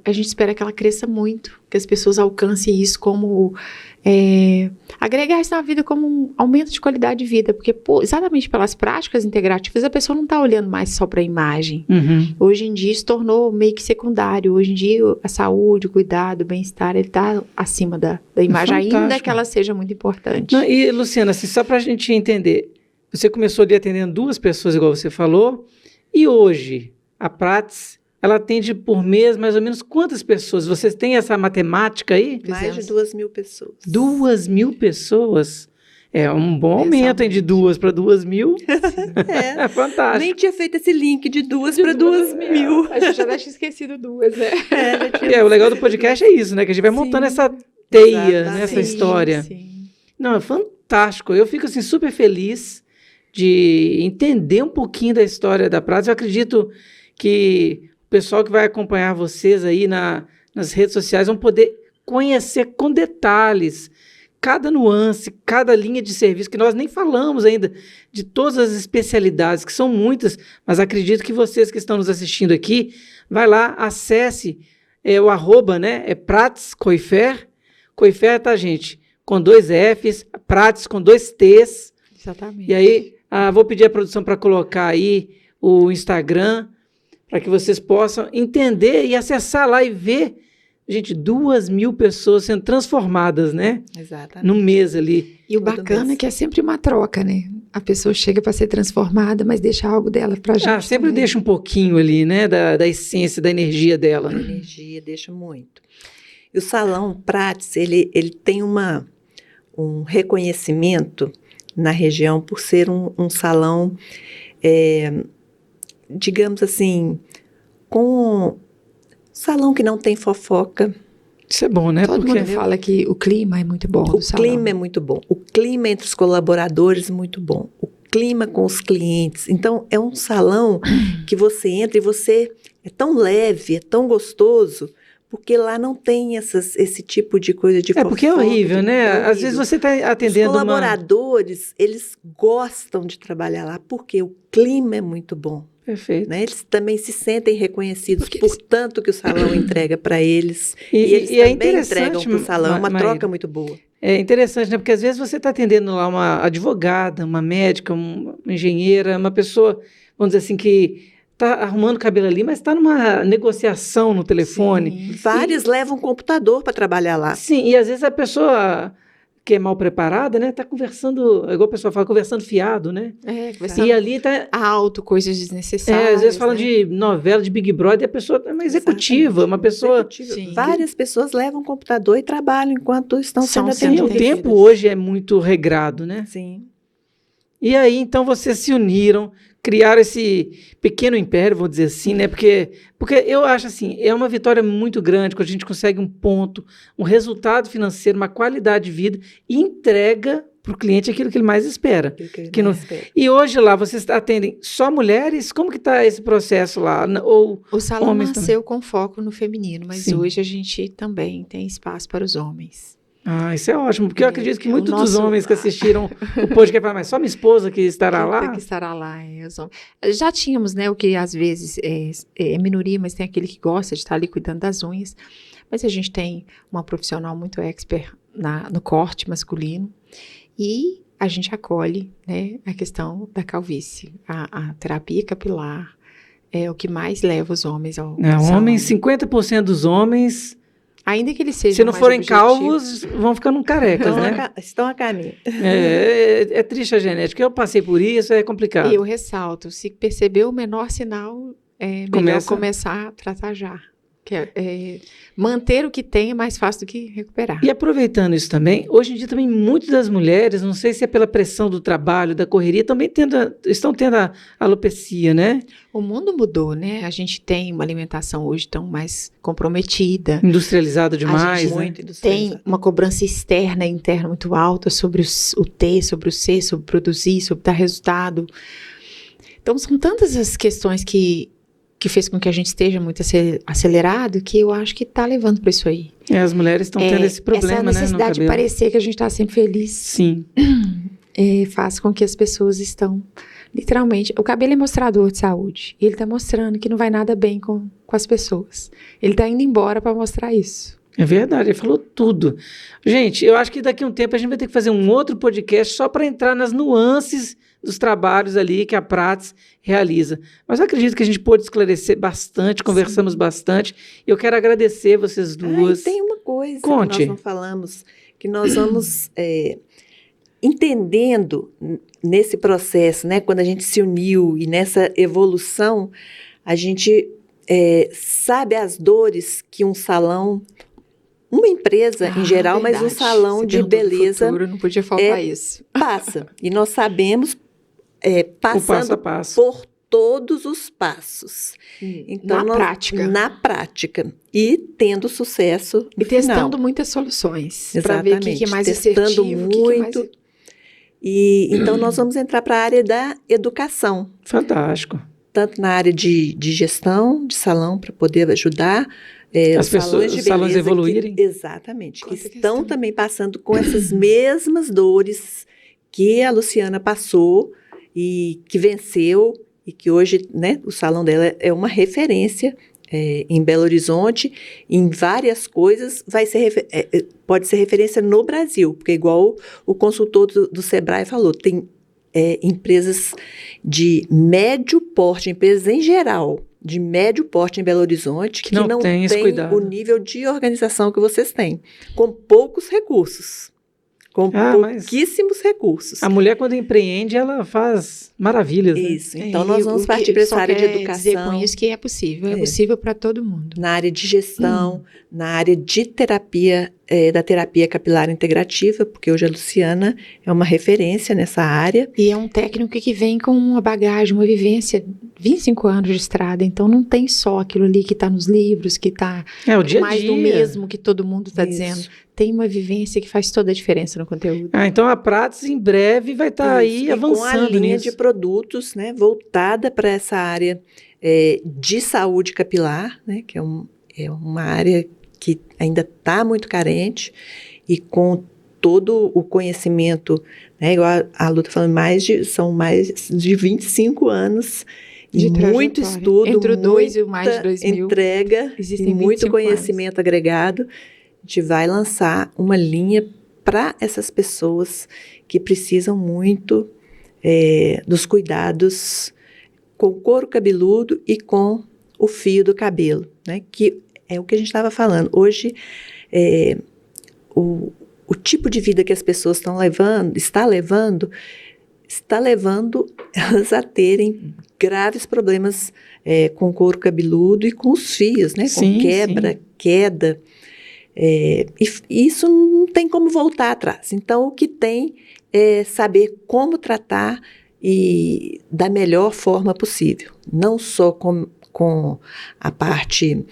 a gente espera que ela cresça muito, que as pessoas alcancem isso como agregar isso na vida como um aumento de qualidade de vida, porque exatamente pelas práticas integrativas a pessoa não está olhando mais só para a imagem. Uhum. Hoje em dia isso tornou meio que secundário. Hoje em dia a saúde, o cuidado, o bem-estar, ele está acima da imagem, ainda que ela seja muito importante. Não, e Luciana, assim, só para a gente entender, você começou ali atendendo 2 pessoas, igual você falou, e hoje a Prats, ela atende por mês mais ou menos quantas pessoas? Vocês têm essa matemática aí? Mais de 2.000 pessoas. 2.000 pessoas? É um bom aumento, hein, de 2 para 2.000. É fantástico. Nem tinha feito esse link de 2 para 2.000. A gente já tinha esquecido 2, né? O legal do podcast é isso, né? Que a gente vai montando essa teia, né, essa história. Sim. Não, é fantástico. Eu fico assim super feliz de entender um pouquinho da história da Prats. Eu acredito que o pessoal que vai acompanhar vocês aí nas redes sociais vão poder conhecer com detalhes cada nuance, cada linha de serviço, que nós nem falamos ainda de todas as especialidades, que são muitas, mas acredito que vocês que estão nos assistindo aqui, vai lá, acesse o @ né, é Prats Coifer. Coifer, tá, gente? Com 2 Fs, Prats com 2 Ts. Exatamente. E aí, vou pedir à produção para colocar aí o Instagram, para que vocês possam entender e acessar lá e ver, gente, 2.000 pessoas sendo transformadas, né? Exatamente. Num mês ali. E o bacana é que é sempre uma troca, né? A pessoa chega para ser transformada, mas deixa algo dela pra gente. Sempre também. deixa um pouquinho ali, né? Da essência, da energia dela. A energia deixa muito. E o Salão Prats, ele tem um reconhecimento na região por ser um salão, digamos assim, com salão que não tem fofoca. Isso é bom, né? Todo mundo fala que o clima é muito bom. O clima é muito bom. O clima entre os colaboradores é muito bom. O clima com os clientes. Então, é um salão que você entra e você é tão leve, é tão gostoso, porque lá não tem esse tipo de coisa de fofoca. Porque é horrível, né? Às vezes você está atendendo os colaboradores, eles gostam de trabalhar lá, porque o clima é muito bom. Perfeito. Né? Eles também se sentem reconhecidos por tanto que o salão entrega para eles. E eles também entregam para o salão. É uma troca muito boa. É interessante, né? Porque às vezes você está atendendo lá uma advogada, uma médica, uma engenheira, uma pessoa, vamos dizer assim, que está arrumando cabelo ali, mas está numa negociação no telefone. Sim. Vários levam computador para trabalhar lá. Sim, e às vezes a pessoa que é mal preparada, né, tá conversando, igual o pessoal fala, conversando fiado, né? Conversando e ali tá alto, coisas desnecessárias. às vezes falam né? de novela, de Big Brother, e a pessoa é uma executiva, uma pessoa... Sim. Várias pessoas levam computador e trabalham enquanto estão sendo São sendo Sim, o atendidas. tempo hoje é muito regrado, né? Sim. E aí, então, vocês se uniram, criaram esse pequeno império, vou dizer assim, né? Porque eu acho assim, é uma vitória muito grande quando a gente consegue um ponto, um resultado financeiro, uma qualidade de vida e entrega para o cliente aquilo que ele mais espera. E hoje lá, vocês atendem só mulheres? Como que está esse processo lá? Ou o salão homens nasceu com foco no feminino, mas Sim. hoje a gente também tem espaço para os homens. isso é ótimo, porque eu acredito que muitos dos nosso- homens que assistiram o podcast falam, mas só minha esposa que estará lá? Que estará lá, os homens. Já tínhamos, né, o que às vezes é minoria, mas tem aquele que gosta de estar ali cuidando das unhas. Mas a gente tem uma profissional muito expert no corte masculino e a gente acolhe, né, a questão da calvície. A terapia capilar é o que mais leva os homens ao salão. Homens, 50% dos homens Ainda que eles sejam Se não mais forem objetivos. calvos, vão ficando carecas, né? Estão a caminho. É triste a genética. Eu passei por isso, é complicado. E eu ressalto, se perceber o menor sinal, é melhor começar a tratar já. Manter o que tem é mais fácil do que recuperar. E aproveitando isso também, hoje em dia também muitas das mulheres, não sei se é pela pressão do trabalho, da correria, também estão tendo a alopecia, né? O mundo mudou, né? A gente tem uma alimentação hoje tão mais comprometida. Industrializada demais, né? Muito industrializada. Tem uma cobrança externa e interna muito alta sobre o T, sobre o C, sobre produzir, sobre dar resultado. Então, são tantas as questões que fez com que a gente esteja muito acelerado, que eu acho que está levando para isso aí. As mulheres estão tendo esse problema, né? Essa necessidade de parecer que a gente está sempre feliz. Sim. Faz com que as pessoas estão, literalmente, o cabelo é mostrador de saúde. E ele está mostrando que não vai nada bem com as pessoas. Ele está indo embora para mostrar isso. É verdade, ele falou tudo. Gente, eu acho que daqui a um tempo a gente vai ter que fazer um outro podcast só para entrar nas nuances dos trabalhos ali que a Prats realiza. Mas eu acredito que a gente pôde esclarecer bastante, conversamos bastante. E eu quero agradecer vocês duas. Tem uma coisa Conte. que nós não falamos, que nós vamos entendendo nesse processo, né? Quando a gente se uniu e nessa evolução, a gente sabe as dores que um salão, uma empresa em geral, verdade. mas um salão Você de perguntou do beleza futuro, não podia faltar isso. passa. E nós sabemos O passo passando a passo. por todos os passos. Então, Na prática. Na prática. E tendo sucesso no E testando final. muitas soluções. Para ver o Exatamente. que é mais Testando assertivo, o que é mais... muito. E então nós vamos entrar para a área da educação. Fantástico. Tanto na área de gestão de salão, para poder ajudar As os pessoas, de os salões beleza evoluírem. Exatamente. Que Essa estão questão. também passando com essas mesmas dores que a Luciana passou e que venceu, e que hoje, né, o salão dela é uma referência em Belo Horizonte, em várias coisas, pode ser referência no Brasil, porque igual o consultor do Sebrae falou, tem empresas de médio porte, empresas em geral, de médio porte em Belo Horizonte, que não tem esse cuidado. o nível de organização que vocês têm, com poucos recursos. Com pouquíssimos recursos. A mulher, quando empreende, ela faz maravilhas. Isso. Né? Então, nós vamos partir para essa área de educação. Dizer com isso que é possível. É possível para todo mundo. Na área de gestão, na área de terapia, da terapia capilar integrativa, porque hoje a Luciana é uma referência nessa área. E é um técnico que vem com uma bagagem, uma vivência, 25 anos de estrada. Então, não tem só aquilo ali que está nos livros, que está o dia a mais dia. do mesmo que todo mundo está Isso. dizendo. Tem uma vivência que faz toda a diferença no conteúdo. Então a Prats em breve vai estar aí avançando com a linha nisso. de produtos, né, voltada para essa área de saúde capilar, né, que é uma área que ainda está muito carente, e com todo o conhecimento, né, igual a Lu está falando, são mais de 25 anos de muito trajetória. estudo, Entre o 2 e o mais de 2000, entrega, existem e muito 25 conhecimento agregado. A gente vai lançar uma linha para essas pessoas que precisam muito dos cuidados com o couro cabeludo e com o fio do cabelo, né? Que é o que a gente estava falando. Hoje, o tipo de vida que as pessoas está levando elas a terem graves problemas com o couro cabeludo e com os fios, né? Sim, com queda. E isso não tem como voltar atrás. Então, o que tem é saber como tratar e da melhor forma possível. Não só com a parte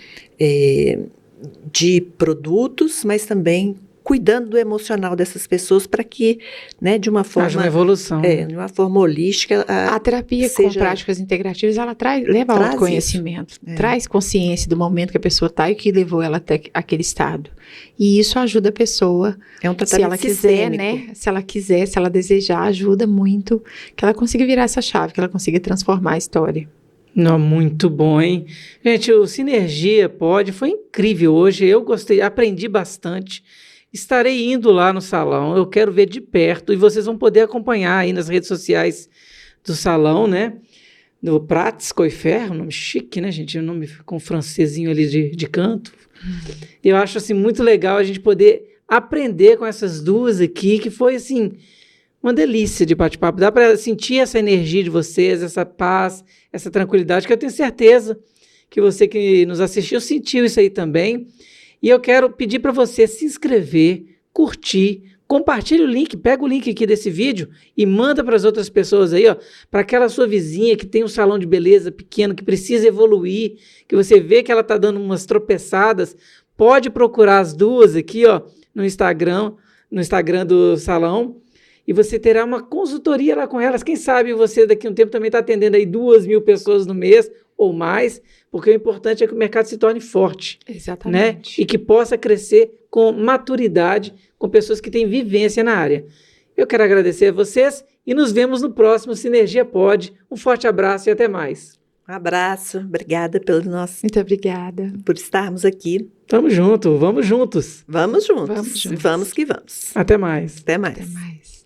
de produtos, mas também cuidando do emocional dessas pessoas para que, né, de uma forma... Haja uma evolução. De uma forma holística... A terapia com práticas integrativas, ela leva ao autoconhecimento, traz consciência do momento que a pessoa está e que levou ela até aquele estado. E isso ajuda a pessoa, se ela quiser, né? Se ela quiser, se ela desejar, ajuda muito que ela consiga virar essa chave, que ela consiga transformar a história. Não, muito bom, hein? Gente, o Sinergia foi incrível hoje, eu gostei, aprendi bastante. Estarei indo lá no salão, eu quero ver de perto, e vocês vão poder acompanhar aí nas redes sociais do salão, né? do Prats Coifer, um nome chique, né, gente? Um nome com um francesinho ali de canto. Eu acho, assim, muito legal a gente poder aprender com essas duas aqui, que foi, assim, uma delícia de bate-papo. Dá para sentir essa energia de vocês, essa paz, essa tranquilidade, que eu tenho certeza que você que nos assistiu sentiu isso aí também. E eu quero pedir para você se inscrever, curtir, compartilhe o link, pega o link aqui desse vídeo e manda para as outras pessoas aí, ó, para aquela sua vizinha que tem um salão de beleza pequeno, que precisa evoluir, que você vê que ela está dando umas tropeçadas, pode procurar as duas aqui, ó, no Instagram do salão, e você terá uma consultoria lá com elas. Quem sabe você daqui a um tempo também está atendendo aí 2.000 pessoas no mês ou mais, porque o importante é que o mercado se torne forte. Exatamente. Né? E que possa crescer com maturidade, com pessoas que têm vivência na área. Eu quero agradecer a vocês e nos vemos no próximo Sinergia Pod. Um forte abraço e até mais. Um abraço, obrigada Muito obrigada. por estarmos aqui. Tamo junto, vamos juntos. Vamos juntos. Vamos juntos. Vamos que vamos. Até mais. Até mais. Até mais.